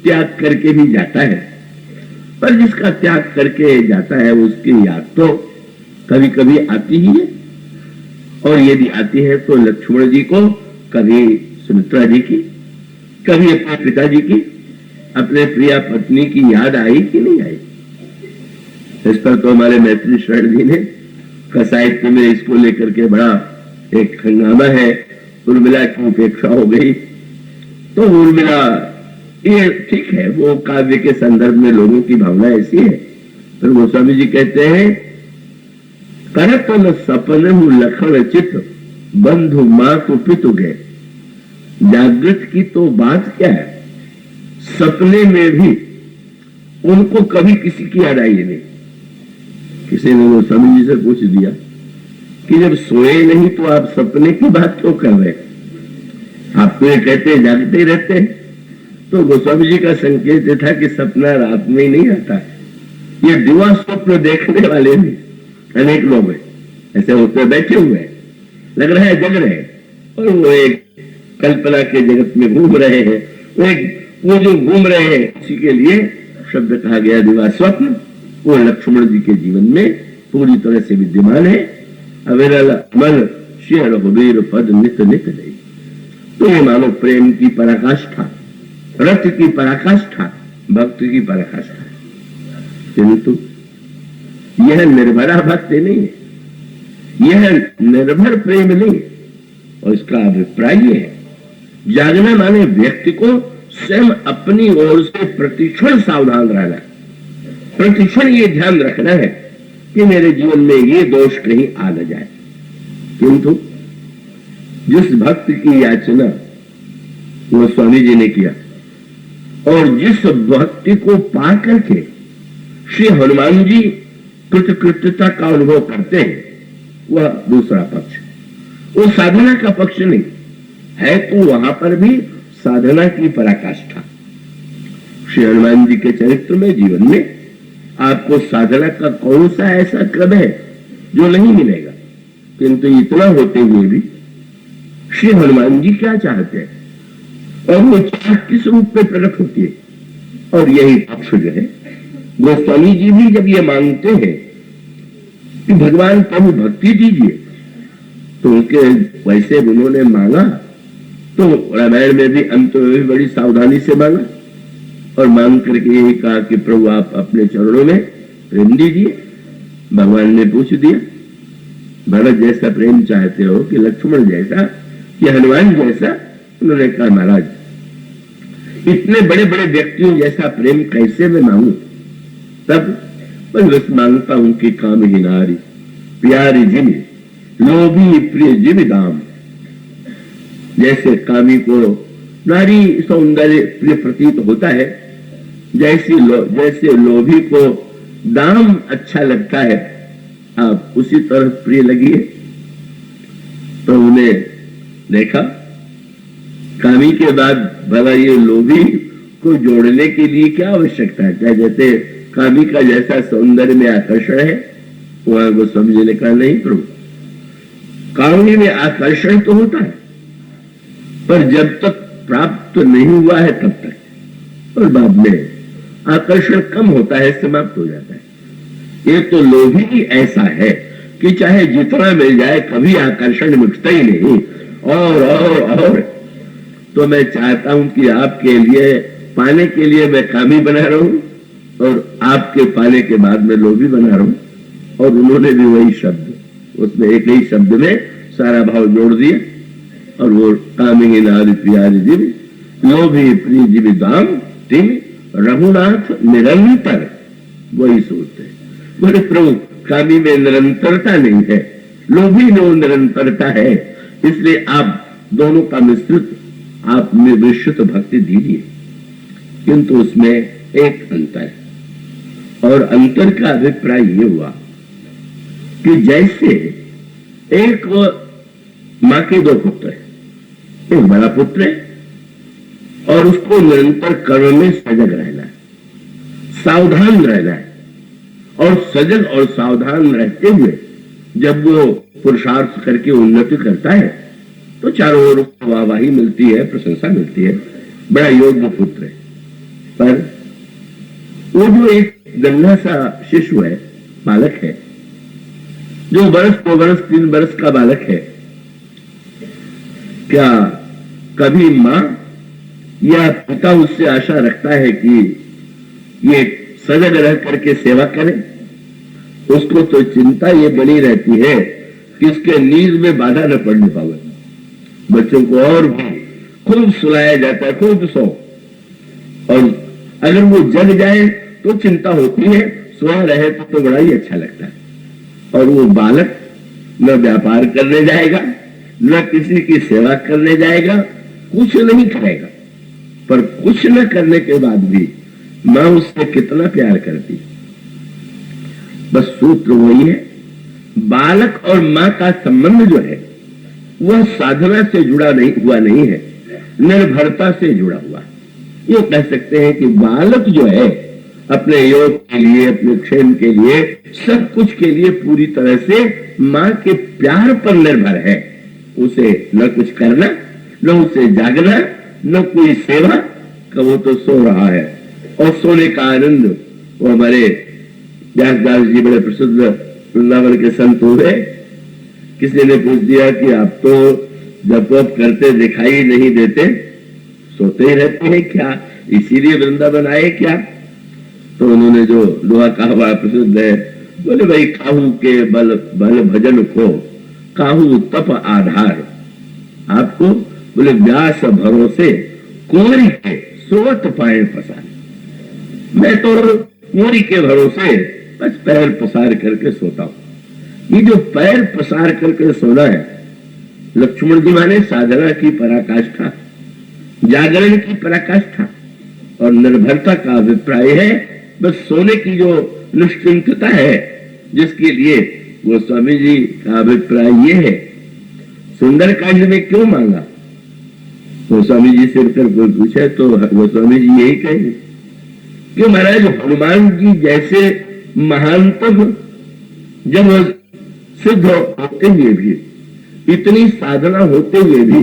त्याग करके भी जाता है, पर जिसका त्याग करके जाता है उसकी याद तो कभी कभी आती ही है। और यदि आती है तो लक्ष्मण जी को कभी सुमित्रा जी की, कभी अपने पिताजी की, अपने प्रिया पत्नी की याद आई कि नहीं आई? इस पर तो हमारे मैत्री शरण जी ने साहित्य में इसको लेकर के बड़ा एक हंगामा है। उर्मिला की उपेक्षा हो गई, तो उर्मिला, ये ठीक है, वो काव्य के संदर्भ में लोगों की भावना ऐसी है। फिर गोस्वामी जी कहते हैं करत न सपन लखन चित, बंधु मां तो पितु गए। जागृत की तो बात क्या है, सपने में भी उनको कभी किसी की याद आई नहीं। किसी ने गोस्वामी जी से पूछ दिया कि जब सोए नहीं तो आप सपने की बात क्यों कर रहे? आप तो ये कहते हैं जागते ही रहते हैं। तो गोस्वामी जी का संकेत था कि सपना रात में ही नहीं आता, ये दिवा स्वप्न देखने वाले भी अनेक लोग हैं, ऐसे होते बैठे हुए हैं, लग रहा है जग रहे हैं, और वो एक कल्पना के जगत में घूम रहे हैं। वो जो घूम रहे हैं उसी के लिए शब्द कहा गया दिवा स्वप्न। वो लक्ष्मण जी के जीवन में पूरी तरह से विद्यमान है। अविरल मन श्री रघुवीर पद नित नित नहीं। तो ये मानो प्रेम की पराकाष्ठा, रथ की पराकाष्ठा, भक्ति की पराकाष्ठा है, किंतु यह निर्भरा भक्ति नहीं है, यह निर्भर प्रेम नहीं है। और इसका अभिप्राय यह है, जागना माने व्यक्ति को स्वयं अपनी ओर से प्रतिक्षण सावधान रहना, प्रतिक्षण ये ध्यान रखना है कि मेरे जीवन में ये दोष कहीं आ न जाए। किंतु जिस भक्त की याचना वो स्वामी जी ने किया और जिस भक्ति को पा करके श्री हनुमान जी कृतकृत्यता का अनुभव करते हैं, वह दूसरा पक्ष, वो साधना का पक्ष नहीं है। तो वहां पर भी साधना की पराकाष्ठा। श्री हनुमान जी के चरित्र में, जीवन में आपको साधना का कौन सा ऐसा क्रम है जो नहीं मिलेगा? किंतु इतना होते हुए भी श्री हनुमान जी क्या चाहते हैं और वो चाह किस रूप में प्रकट होती है? और यही पक्ष जो है, गोस्वामी जी भी जब ये मांगते हैं कि भगवान प्रभु भक्ति दीजिए, तो उनके वैसे उन्होंने मांगा तो रामायण में भी अंत में भी बड़ी सावधानी से मांगा और मांग करके यही कहा कि प्रभु आप अपने चरणों में प्रेम दीजिए। भगवान ने पूछ दिया, भरत जैसा प्रेम चाहते हो कि लक्ष्मण जैसा कि हनुमान जैसा? उन्होंने कहा महाराज इतने बड़े बड़े व्यक्तियों जैसा प्रेम कैसे मैं मांगू? तब मैं बस मांगता हूं कि काम ही नारी प्यारी जिमी लोभी प्रिय जिमी दाम। जैसे कामी को नारी सौंदर्य प्रिय प्रतीत होता है, जैसे लोभी को दाम अच्छा लगता है, आप उसी तरह प्रिय लगिए। तो उन्हें देखा, कामी के बाद भला ये लोभी को जोड़ने के लिए क्या आवश्यकता है? क्या जैसे कामी का जैसा सौंदर्य में आकर्षण है, वहां को समझने का नहीं प्रभु। कामी में आकर्षण तो होता है, पर जब तक प्राप्त नहीं हुआ है तब तक, और बाद में आकर्षण कम होता है, समाप्त हो जाता है। ये तो लोभी ही ऐसा है कि चाहे जितना मिल जाए कभी आकर्षण मिटता ही नहीं, और तो मैं चाहता हूं कि आपके लिए पाने के लिए मैं कामी बना रहा हूं और आपके पाने के बाद में लोभी बना रहा हूं। और उन्होंने भी वही शब्द, उसमें एक ही शब्द में सारा भाव जोड़ दिया, और वो कामिनी नारी प्रियारी जीवी लोभी प्रिय जीवी दाम तिम रघुनाथ निरंतर, वही सोचते हैं। बोले प्रभु कामी में निरंतरता नहीं है, लोभी में निरंतरता है, इसलिए आप दोनों का मिश्रित आप में विशुद्ध भक्ति दीजिए। किंतु उसमें एक अंतर है, और अंतर का अभिप्राय ये हुआ कि जैसे एक मां के दो पुत्र है, एक बड़ा पुत्र है और उसको निरंतर कर्म में सजग रहना है, सावधान रहना है, और सजग और सावधान रहते हुए जब वो पुरुषार्थ करके उन्नति करता है तो चारों ओर वाहवाही मिलती है, प्रशंसा मिलती है, बड़ा योग्य पुत्र है। पर वो जो एक गंदा सा शिशु है, बालक है, जो वर्ष 2 वर्ष 3 वर्ष का बालक है, क्या कभी मां या पिता उससे आशा रखता है कि ये सजग रह करके सेवा करे? उसको तो चिंता ये बनी रहती है कि इसके नींद में बाधा न पड़ने पावे। बच्चों को और भी खूब सुलाया जाता है, खूब सो, और अगर वो जग जाए तो चिंता होती है, सोया रहे तो बड़ा ही अच्छा लगता है। और वो बालक न व्यापार करने जाएगा, न किसी की सेवा करने जाएगा, कुछ नहीं करेगा, पर कुछ न करने के बाद भी मां उससे कितना प्यार करती। बस सूत्र वही है, बालक और मां का संबंध जो है वह साधना से जुड़ा नहीं है, निर्भरता से जुड़ा हुआ। ये कह सकते हैं कि बालक जो है अपने योग के लिए, अपने क्षेम के लिए, सब कुछ के लिए पूरी तरह से मां के प्यार पर निर्भर है। उसे न कुछ करना, न उसे जागना, न कोई सेवा, वो तो सो रहा है, और सोने का आनंद। वो हमारे व्यासदास जी बड़े प्रसिद्ध वृंदावन के संत हुए, किसी ने पूछ दिया कि आप तो जब तप करते दिखाई नहीं देते, सोते ही रहते हैं क्या, इसीलिए वृंदावन आए क्या? तो उन्होंने जो लोहा कहा बड़ा प्रसिद्ध है, बोले भाई काहू के बल भजन को काहू तप आधार। आपको बोले व्यास भरोसे कुंवरी के सोवत पाए पसार। मैं तो कुंवरी के भरोसे बस पैर पसार करके सोता हूं। ये जो पैर पसार करके सोना है, लक्ष्मण जी माने साधना की पराकाष्ठा, जागरण की पराकाष्ठा, और निर्भरता का अभिप्राय है बस सोने की जो निश्चिंतता है, जिसके लिए गोस्वामी जी का अभिप्राय ये है। सुंदरकांड में क्यों मांगा? गोस्वामी जी से कोई पूछे तो गोस्वामी जी यही कहेंगे कि महाराज हनुमान जी जैसे महानतम जब सिद्ध होते हुए भी, इतनी साधना होते हुए भी,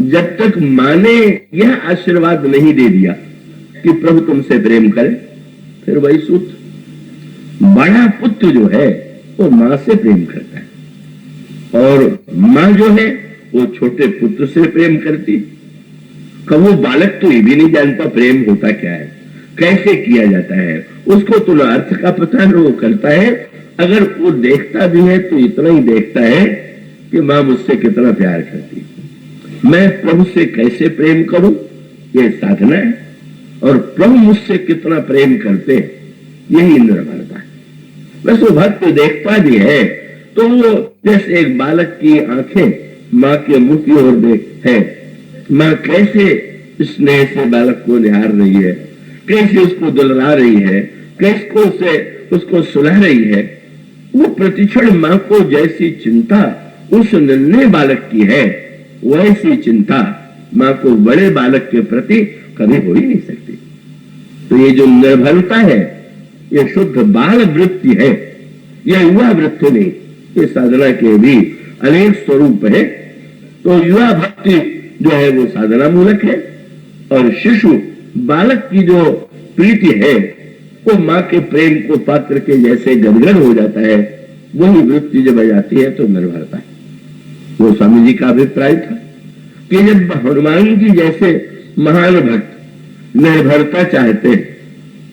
जब तक मां ने यह आशीर्वाद नहीं दे दिया कि प्रभु तुमसे प्रेम करे, फिर वही सूत्र, बड़ा पुत्र जो है वो मां से प्रेम करता है, और मां जो है वो छोटे पुत्र से प्रेम करती। कब वो बालक तो ये भी नहीं जानता प्रेम होता क्या है, कैसे किया जाता है, उसको तो अर्थ का पता है, वो करता है। अगर वो देखता भी है तो इतना ही देखता है कि मां मुझसे कितना प्यार करती, मैं प्रभु से कैसे प्रेम करूं, ये साधना है, और प्रभु मुझसे कितना प्रेम करते, यही निर्भरता है। बस वो भक्त देखता भी है तो वो जैसे एक बालक की आंखें माँ के मुंह की ओर देख है, माँ कैसे स्नेह से बालक को निहार रही है, कैसे उसको दुलरा रही है, कैसे उसको सुला रही है। वो प्रतिक्षण माँ को जैसी चिंता उस नन्हे बालक की है, वैसी चिंता माँ को बड़े बालक के प्रति कभी हो ही नहीं सकती। तो ये जो निर्भरता है, ये शुद्ध बाल वृत्ति है, यह युवा वृत्ति नहीं। ये साधना के भी अनेक स्वरूप है। तो युवा भक्ति जो है वो साधना मूलक है, और शिशु बालक की जो प्रीति है वो माँ के प्रेम को पात्र के जैसे गदगद हो जाता है। वही वृत्ति जब आ जाती है तो निर्भरता है। वो स्वामी जी का अभिप्राय था कि जब हनुमान जी जैसे महान भक्त निर्भरता चाहते हैं,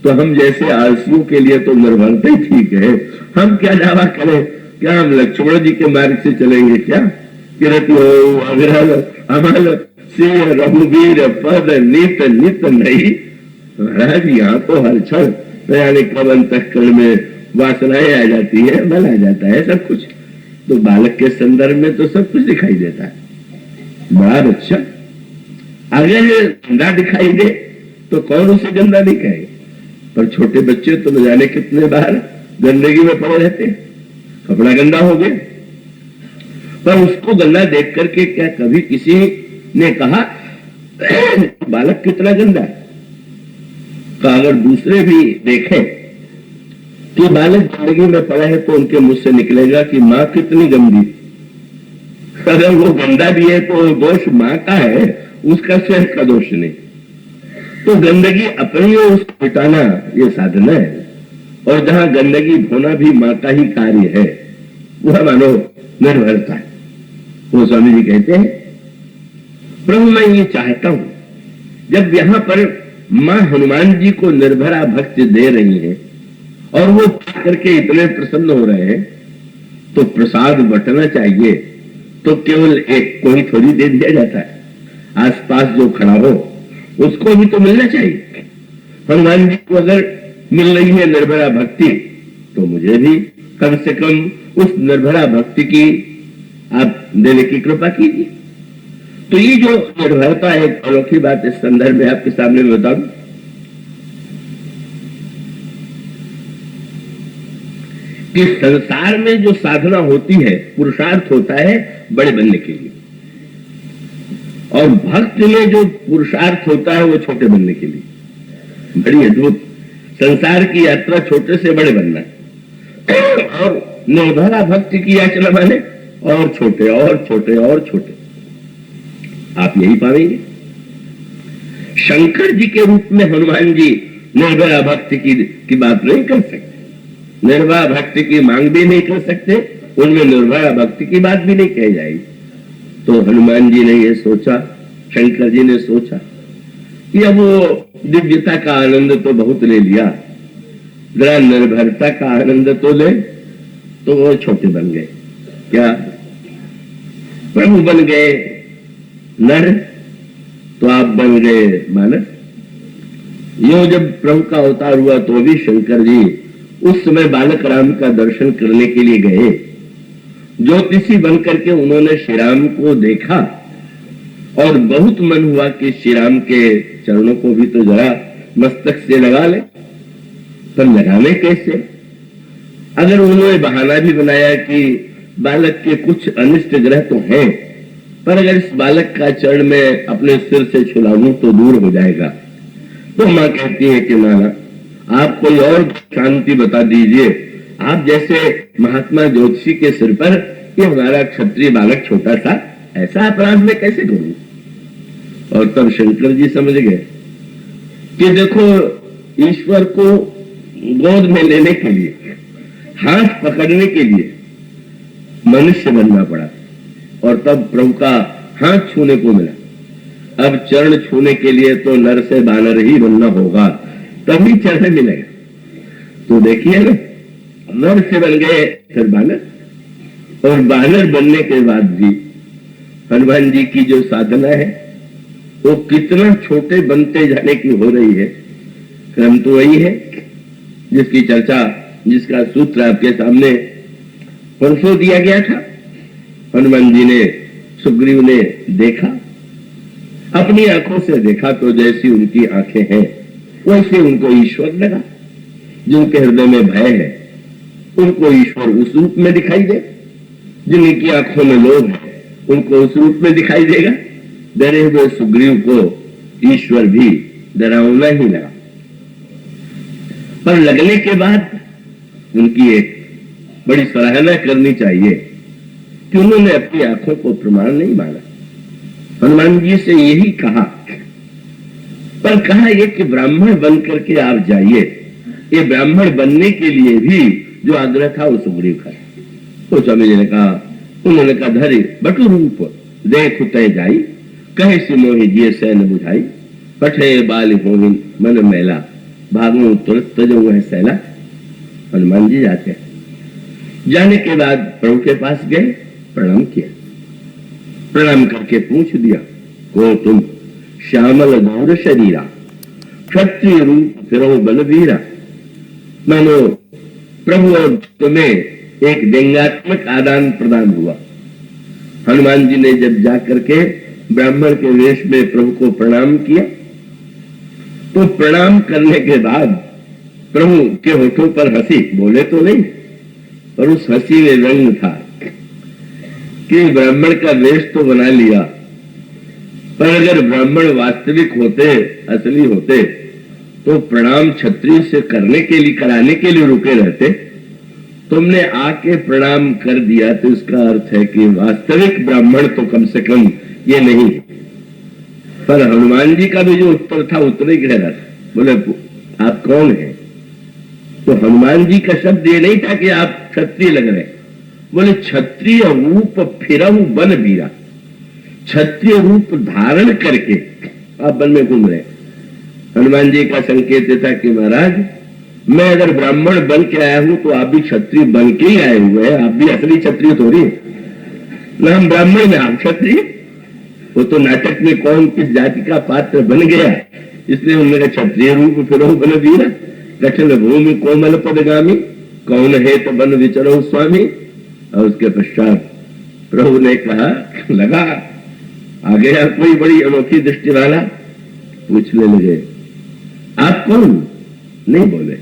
तो हम जैसे आलसियों के लिए तो निर्भरता ही ठीक है। हम क्या दावा करें, क्या हम लक्ष्मण जी के मार्ग से चलेंगे क्या? किरत हो अग्रहल अमल सिंह रघुवीर पद नित नित नहीं। महाराज यहाँ तो हर क्षण यानी कब अंतःकरण में वासनाएं आ जाती है, बल आ जाता है, सब कुछ। तो बालक के संदर्भ में तो सब कुछ दिखाई देता है। बड़ा बच्चा अगर गंदा दिखाई दे तो कौन उसे गंदा नहीं कहेगा, पर छोटे बच्चे तो न जाने कितने बार गंदगी में पड़े रहते हैं, कपड़ा गंदा हो गया। पर उसको गंदा देख करके क्या कभी किसी ने कहा बालक कितना गंदा है? तो अगर दूसरे भी देखें कि बालक गंदगी में पड़ा है तो उनके मुंह से निकलेगा कि माँ कितनी गंदी। अगर वो गंदा भी है तो दोष माँ का है, उसका स्वयं का दोष नहीं। तो गंदगी अपनी और उसको मिटाना ये साधना है, और जहां गंदगी धोना भी माँ का ही कार्य है, वह मानो निर्भरता है। वो स्वामी जी कहते हैं, प्रभु मैं ये चाहता हूं, जब यहां पर माँ हनुमान जी को निर्भरा भक्ति दे रही है और वो करके इतने प्रसन्न हो रहे हैं, तो प्रसाद बंटना चाहिए। तो केवल एक कोई थोड़ी दे दिया जाता है, आसपास जो खड़ा हो उसको भी तो मिलना चाहिए। हनुमान जी को अगर मिल रही है निर्भरा भक्ति, तो मुझे भी कम से कम उस निर्भरा भक्ति की आप देने की कृपा कीजिए। तो ये जो निर्भरता है, एक अनोखी बात इस संदर्भ में आपके सामने में बताऊं कि संसार में जो साधना होती है, पुरुषार्थ होता है बड़े बनने के लिए, और भक्त में जो पुरुषार्थ होता है वो छोटे बनने के लिए। बड़ी अद्भुत संसार की यात्रा छोटे से बड़े बनना है, और निर्भरा भक्ति की याचना माने और छोटे और छोटे और छोटे। आप यही पाएंगे। शंकर जी के रूप में हनुमान जी निर्भरा भक्ति की बात नहीं कर सकते, निर्भरा भक्ति की मांग भी नहीं कर सकते, उनमें निर्भरा भक्ति की बात भी नहीं कही जाएगी। तो हनुमान जी ने ये सोचा, शंकर जी ने सोचा कि अब वो दिव्यता का आनंद तो बहुत ले लिया, जरा निर्भरता का आनंद तो ले। तो वो छोटे बन गए, क्या प्रभु बन गए नर, तो आप बन गए मानस। यो जब प्रभु का अवतार हुआ तो भी शंकर जी उस समय बालक राम का दर्शन करने के लिए गए। ज्योतिषी बनकर के उन्होंने श्री राम को देखा और बहुत मन हुआ कि श्री राम के चरणों को भी तो जरा मस्तक से लगा ले। पर लगाने कैसे? अगर उन्होंने बहाना भी बनाया कि बालक के कुछ अनिष्ट ग्रह तो हैं, पर अगर इस बालक का चरण में अपने सिर से छुला लूं तो दूर हो जाएगा। तो माँ कहती है कि नाना आप कोई और शांति बता दीजिए, आप जैसे महात्मा ज्योतिषी के सिर पर ये हमारा क्षत्रिय बालक छोटा सा, ऐसा अपराध में कैसे करूं? और तब शंकर जी समझ गए कि देखो, ईश्वर को गोद में लेने के लिए, हाथ पकड़ने के लिए मनुष्य बनना पड़ा, और तब प्रभु का हाथ छूने को मिला। अब चरण छूने के लिए तो नर से बानर ही बनना होगा, तभी चरण मिलेगा। तो देखिए ना, नर से बन गए फिर बानर, और बानर बनने के बाद भी हनुमान जी की जो साधना है वो कितना छोटे बनते जाने की हो रही है। क्रम तो वही है जिसकी चर्चा, जिसका सूत्र आपके सामने परसों दिया गया था। हनुमान जी ने सुग्रीव ने देखा, अपनी आंखों से देखा तो जैसी उनकी आंखें हैं वैसे उनको ईश्वर लगा। जिनके हृदय में भय है उनको ईश्वर उस रूप में दिखाई दे, जिनकी आंखों में लोभ है उनको उस रूप में दिखाई देगा। डरे हुए सुग्रीव को ईश्वर भी डरावना ही लगा, पर लगने के बाद उनकी एक बड़ी सराहना करनी चाहिए कि उन्होंने अपनी आंखों को प्रमाण नहीं माना। हनुमान जी से यही कहा, पर कहा यह कि ब्राह्मण बन करके आप जाइए। ये ब्राह्मण बनने के लिए भी जो आग्रह था वो सुग्रीव का। तो स्वामी जी ने कहा, उन्होंने कहा धरि बटु रूप देख तय जाई, कहे सिमोहि जिय सैन बुझाई, पठे बाल होहिन मन मैला, भागो तुरंत तजो वह सैला। हनुमान जी जाते हैं, जाने के बाद प्रभु के पास गए, प्रणाम किया, प्रणाम करके पूछ दिया, को तुम श्यामल गौर शरीरा, क्षत्रिय रूप फिरो बलवीरा। मानो प्रभु और तुम्हें एक व्यंग्यात्मक आदान प्रदान हुआ। हनुमान जी ने जब जाकर के ब्राह्मण के वेश में प्रभु को प्रणाम किया तो प्रणाम करने के बाद प्रभु के होठों पर हंसी, बोले तो नहीं, पर उस हंसी में रंग था कि ब्राह्मण का वेश तो बना लिया, पर अगर ब्राह्मण वास्तविक होते, असली होते, तो प्रणाम क्षत्रिय से करने के लिए, कराने के लिए रुके रहते। तुमने आके प्रणाम कर दिया तो इसका अर्थ है कि वास्तविक ब्राह्मण तो कम से कम ये नहीं। पर हनुमान जी का भी जो उत्तर था उतना ही गहरा था। बोले आप कौन हैं? तो हनुमान जी का शब्द ये नहीं था कि आप क्षत्रिय लग रहे, बोले क्षत्रिय रूप फिरहु बन बीरा, क्षत्रिय रूप धारण करके आप वन में घूम रहे। हनुमान जी का संकेत था कि महाराज मैं अगर ब्राह्मण बन के आया हूं तो आप भी क्षत्रिय बन के ही आए हुए हैं, आप भी असली क्षत्रिय थोड़ी ना, हम ब्राह्मण में आप क्षत्रिय। वो तो नाटक में कौन किस जाति का पात्र बन गया, इसलिए उन्होंने क्षत्रिय रूप फिरो बन वीरा, कठिन भूमि कोमल पदगामी, कौन है तो बन विचरो स्वामी। और उसके पश्चात प्रभु ने कहा, लगा आ गया कोई बड़ी अनोखी दृष्टि वाला, पूछने लगे आप कौन? नहीं बोले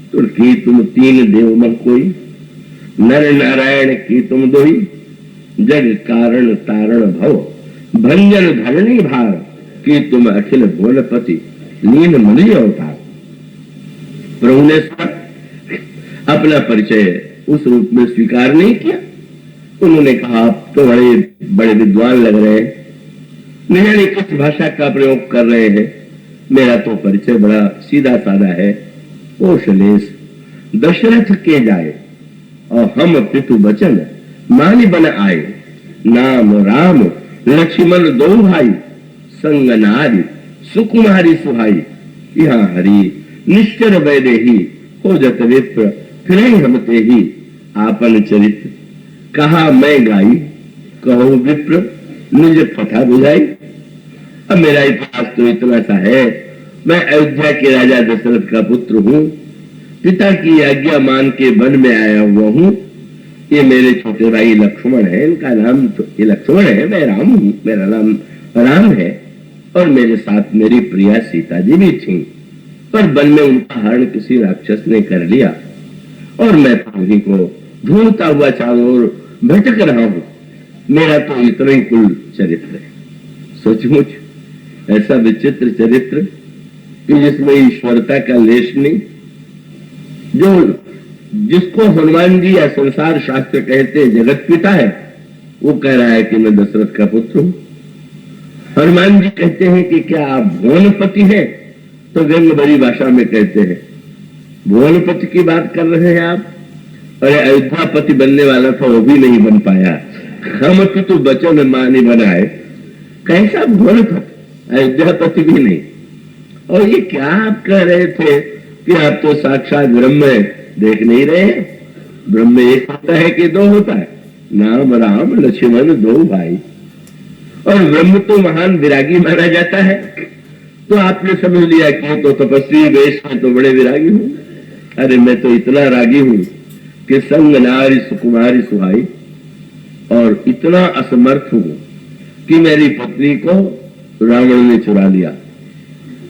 तो की तुम तीन देव मह कोई, नर नारायण की तुम दोई, जग कारण तारण भव, भंजन धरणी भार, कि तुम अखिल भुवनपति लीन मनी अवतार। प्रभु ने अपना परिचय उस रूप में स्वीकार नहीं किया। उन्होंने कहा आप तो बड़े बड़े विद्वान लग रहे हैं, नहीं जाने किस भाषा का प्रयोग कर रहे हैं, मेरा तो परिचय बड़ा सीधा साधा है। कौशलेश दशरथ के जाए और हम पितु बचन मानी बन आए, नाम राम लक्ष्मण दो भाई, संग नारी सुकुमारी सुहाई, यहाँ हरि निश्चर वैदेही, हो जत विप्र फिर हम ते ही, आपन चरित्र कहा मैं गाई, कहो विप्र निज कथा बुझाई। अब मेरा इतिहास तो इतना सा है, मैं अयोध्या के राजा दशरथ का पुत्र हूँ, पिता की आज्ञा मान के वन में आया हुआ हूँ। ये मेरे छोटे भाई लक्ष्मण है, इनका नाम तो ये लक्ष्मण है, मैं राम हूँ, मेरा नाम राम है, और मेरे साथ मेरी प्रिया सीता जी भी थी, पर वन में उनका हरण किसी राक्षस ने कर लिया और मैं प्रभु को ढूंढता हुआ चारों ओर भटक रहा हूँ। मेरा तो इतना ही कुल चरित्र है। सचमुच ऐसा विचित्र चरित्र कि जिसमें ईश्वरता का लेश नहीं, जो जिसको हनुमान जी या संसार शास्त्र कहते जगत पिता है, वो कह रहा है कि मैं दशरथ का पुत्र हूं। हनुमान जी कहते हैं कि क्या आप भुवनपति हैं? तो व्यंग भरी भाषा में कहते हैं भुवनपति की बात कर रहे हैं आप? अरे अयोध्यापति बनने वाला था, वो भी नहीं बन पाया, हम तो बचन मानी बनाए, कैसा भुवनपति, अयोध्यापति भी नहीं। और ये क्या आप कह रहे थे कि आप तो साक्षात ब्रह्म है, देख नहीं रहे? ब्रह्म एक होता है कि दो होता है? नाम राम लक्ष्मण दो भाई, और ब्रह्म तो महान विरागी माना जाता है। तो आपने समझ लिया कि तो तपस्वी वेश में तो बड़े विरागी हूं। अरे मैं तो इतना रागी हूं कि संग नारी सुकुमारी सुहाई, और इतना असमर्थ हूं कि मेरी पत्नी को रावण ने चुरा लिया,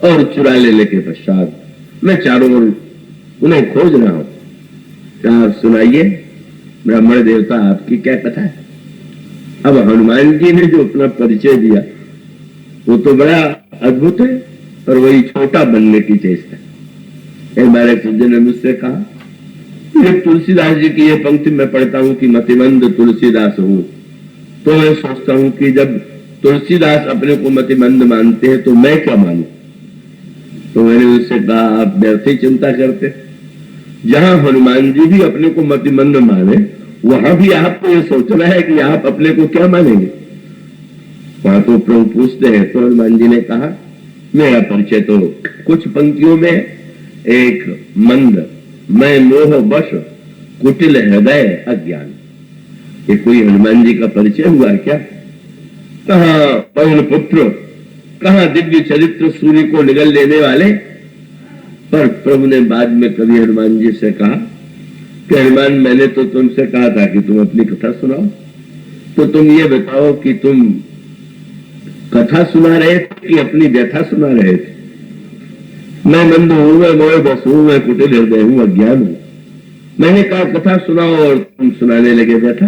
और चुरा लेने के पश्चात मैं चारों ओर उन्हें खोज रहा हूं। क्या आप सुनाइए ब्राह्मण देवता, आपकी क्या कथा है? अब हनुमान जी ने जो अपना परिचय दिया वो तो बड़ा अद्भुत है, और वही छोटा बनने की चेष्टा है। एक बार एक सज्जन ने मुझसे कहा, ये तुलसीदास जी की ये पंक्ति मैं पढ़ता हूं कि मतिमंद तुलसीदास हूं, तो मैं सोचता हूं कि जब तुलसीदास अपने को मतिमंद मानते हैं तो मैं क्या मानूं? तो मैंने उससे कहा, आप व्यर्थ ही चिंता करते। जहां हनुमान जी भी अपने को मतिमंद माने, वहां भी आपको ये सोचना है कि आप अपने को क्या मानेंगे। वहां तो प्रभु पूछते हैं, तो हनुमान जी ने कहा, मेरा परिचय तो कुछ पंक्तियों में, एक मंद मैं मोह बश कुटिल हृदय अज्ञान। ये कोई हनुमान जी का परिचय हुआ क्या? कहां पवन पुत्र, कहां दिव्य चरित्र, सूर्य को निगल लेने वाले। पर प्रभु ने बाद में कभी हनुमान जी से कहा कि हनुमान, मैंने तो तुमसे कहा था कि तुम अपनी कथा सुनाओ, तो तुम ये बताओ कि तुम कथा सुना रहे थे कि अपनी व्यथा सुना रहे थे? मैं मंद हूं, मैं मोह बस हूं, मैं कुटिल हृदय हूं, अज्ञान हूं। मैंने कहा कथा सुनाओ और तुम सुनाने लगे व्यथा।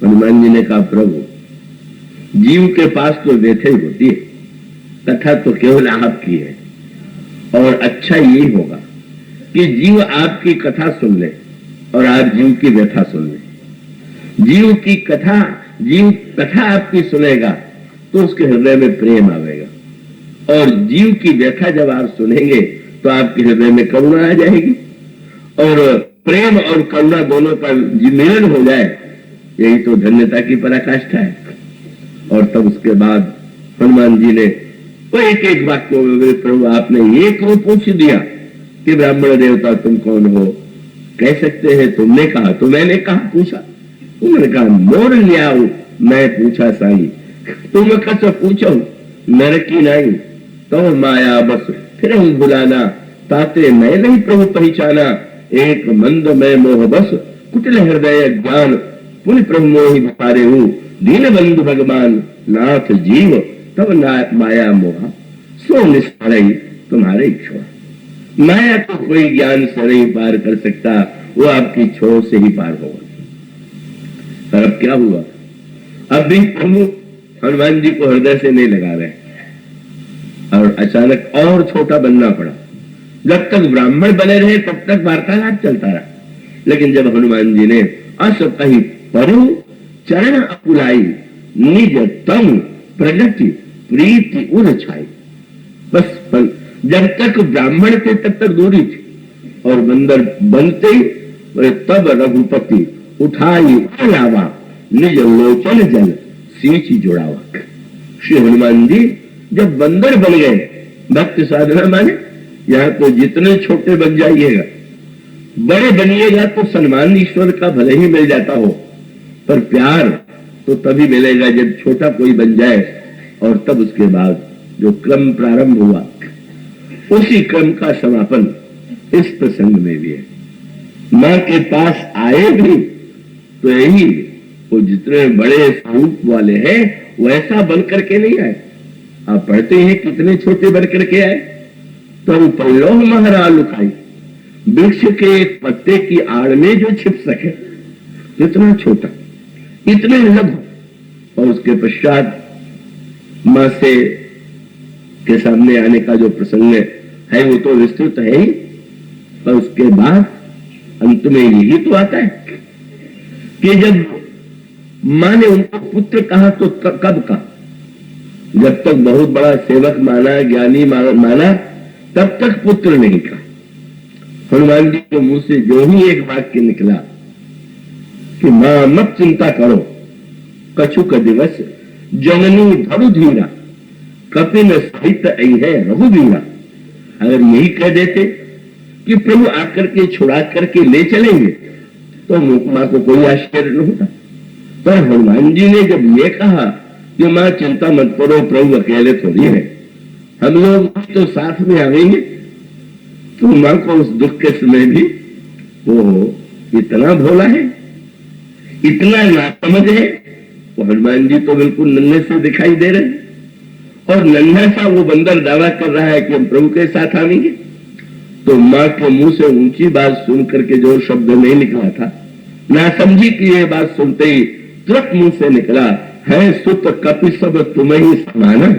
हनुमान जी ने कहा, प्रभु जीव के पास तो व्यथा ही होती है, कथा तो केवल आपकी है। और अच्छा यही होगा कि जीव आपकी कथा सुन ले और आप जीव की व्यथा सुन ले। जीव कथा आपकी सुनेगा तो उसके हृदय में प्रेम आवेगा, और जीव की व्यथा जब आप सुनेंगे तो आपके हृदय में करुणा आ जाएगी, और प्रेम और करुणा दोनों का मिलन हो जाए, यही तो धन्यता की पराकाष्ठा है। और तब उसके बाद हनुमान जी ने वो एक एक वाक्य में, प्रभु आपने ये क्यों पूछ दिया कि ब्राह्मण देवता तुम कौन हो? कह सकते हैं तुमने कहा, तो मैंने कहा पूछा। उन्होंने कहा, मोर लियाओ मैं पूछा साई, तुम कस पूछो नर की नाई, तो माया बस फिर हम बुलाना, ताते मैं नहीं प्रभु पहचाना, एक मंद मैं मोह बस कुटिल हृदय ज्ञान, पुन प्रभु मोहि बिसारे हूं, दीन बंधु भगवान नाथ जीव, तब माया मोहा सो निष्फल तुम्हारे छोड़। माया तो कोई ज्ञान से नहीं पार कर सकता, वो आपकी छोड़ से ही पार होगा। और अब क्या हुआ? अब भी प्रभु हनुमान जी को हृदय से नहीं लगा रहे, और अचानक और छोटा बनना पड़ा। जब तक ब्राह्मण बने रहे तब तक वार्तालाप चलता रहा, लेकिन जब हनुमान जी ने अस कही परु चरण अकुलाई, निज तम प्रगति प्रीति उर छाई। बस जब तक ब्राह्मण थे तब तक दूरी थी, और बंदर बनते ही तब रघुपति उठाई लावा, निज लोचन जल सींची जुड़ावा। श्री हनुमान जी जब बंदर बन गए, भक्त साधना माने यहां तो जितने छोटे बन जाइएगा, बड़े बनिएगा तो सम्मान ईश्वर का भले ही मिल जाता हो, पर प्यार तो तभी मिलेगा जब छोटा कोई बन जाए। और तब उसके बाद जो क्रम प्रारंभ हुआ, उसी क्रम का समापन इस प्रसंग में भी है। मां के पास आए भी तो यही, वो जितने बड़े स्वरूप वाले हैं वैसा बन करके नहीं आए। आप पढ़ते हैं कितने छोटे बन करके आए, तो पल्लोह महरा लुकाई, वृक्ष के एक पत्ते की आड़ में जो छिप सके, इतना छोटा, इतने लघु। और उसके पश्चात मां से के सामने आने का जो प्रसंग है वो तो विस्तृत है ही, पर उसके बाद अंत में यही तो आता है कि जब मां ने उनको पुत्र कहा तो कब कहा? जब तक बहुत बड़ा सेवक माना, ज्ञानी माना, तब तक पुत्र नहीं कहा। हनुमान जी के मुंह से जो ही एक वाक्य निकला कि मां मत चिंता करो, कछुक दिवस जननी धरु धीरा, कपिन सहित है रघुवीरा। अगर यही कह देते कि प्रभु आकर के छुड़ा करके ले चलेंगे तो मां को कोई आश्चर्य नहीं होता। पर हनुमान जी ने जब ये कहा कि मां चिंता मत करो, प्रभु अकेले थोड़ी है, हम लोग तो साथ में आएंगे, तो मां को उस दुख के समय भी वो इतना भोला है, इतना नासमझ है वो हनुमान जी तो बिल्कुल नन्हे से दिखाई दे रहे हैं, और नन्हा सा वो बंदर दावा कर रहा है कि हम प्रभु के साथ आवेंगे। तो माँ के मुंह से ऊंची बात सुन करके जो शब्द नहीं निकला था, ना समझी कि ये बात सुनते ही तुरंत मुंह से निकला, है सुत कपि सब तुम्हें ही समान,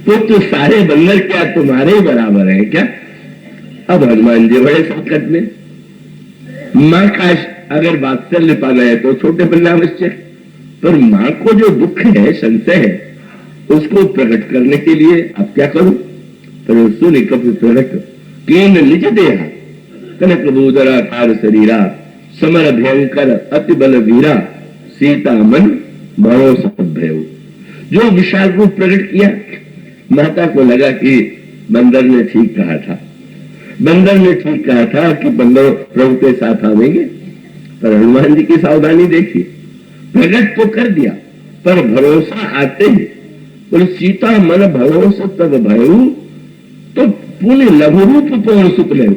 तो सारे बंदर क्या तुम्हारे ही बराबर है क्या? अब हनुमान जी बड़े संकट में। माँ का अगर वात्सल्य पाना है तो छोटे बल्ला आवश्यक, पर माँ को जो दुख है, संशय है, उसको प्रकट करने के लिए अब क्या करूं? पर सुन कपि प्रकट कीन निज देहा, कनक भूधराकार शरीरा, समर भयंकर अति बल वीरा, सीता मन भरोसा भय। जो विशाल रूप प्रकट किया, माता को लगा कि बंदर ने ठीक कहा था, बंदर ने ठीक कहा था कि बंदर प्रभु के साथ आवेंगे। पर हनुमान जी की सावधानी देखिए, प्रकट तो कर दिया पर भरोसा आते ही बोले सीता मन भरोसा तब भयऊ, तो पुण्य लघु रूप पूर्ण सुख ले।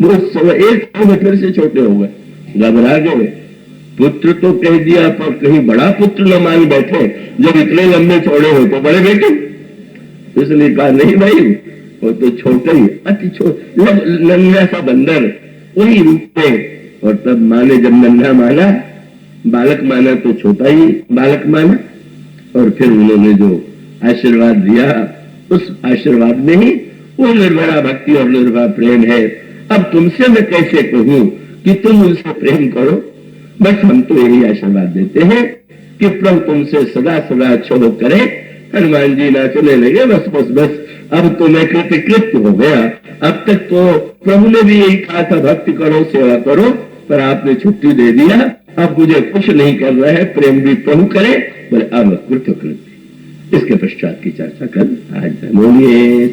वो एक फिर से छोटे हो गए, घबरा गए। पुत्र तो कह दिया पर कहीं बड़ा पुत्र न मान बैठे, जब इतने लंबे चौड़े हो तो बड़े बेटे। इसलिए कहा नहीं भाई, वो तो छोटा ही, अति छोटा नन्हा सा बंदर वही रूप में। और तब माँ ने जब नन्हा माना, बालक माना तो छोटा ही बालक माना, और फिर उन्होंने जो आशीर्वाद दिया, उस आशीर्वाद में ही वो निर्भरा भक्ति और निर्भरा प्रेम है। अब तुमसे मैं कैसे कहूं कि तुम उनसे प्रेम करो? बस हम तो यही आशीर्वाद देते हैं कि प्रभु तुमसे सदा सदा अच्छा हो करे। हनुमान जी नाचने लगे, बस बस बस अब तो मैं कृतकृत हो गया। अब तक तो प्रभु ने भी यही कहा था भक्ति करो सेवा करो, पर आपने छुट्टी दे दिया, अब मुझे कुछ नहीं करना है, प्रेम भी प्रभु करे, बोले अब कृतकृत। इसके पश्चात की चर्चा कल आज बोलिए।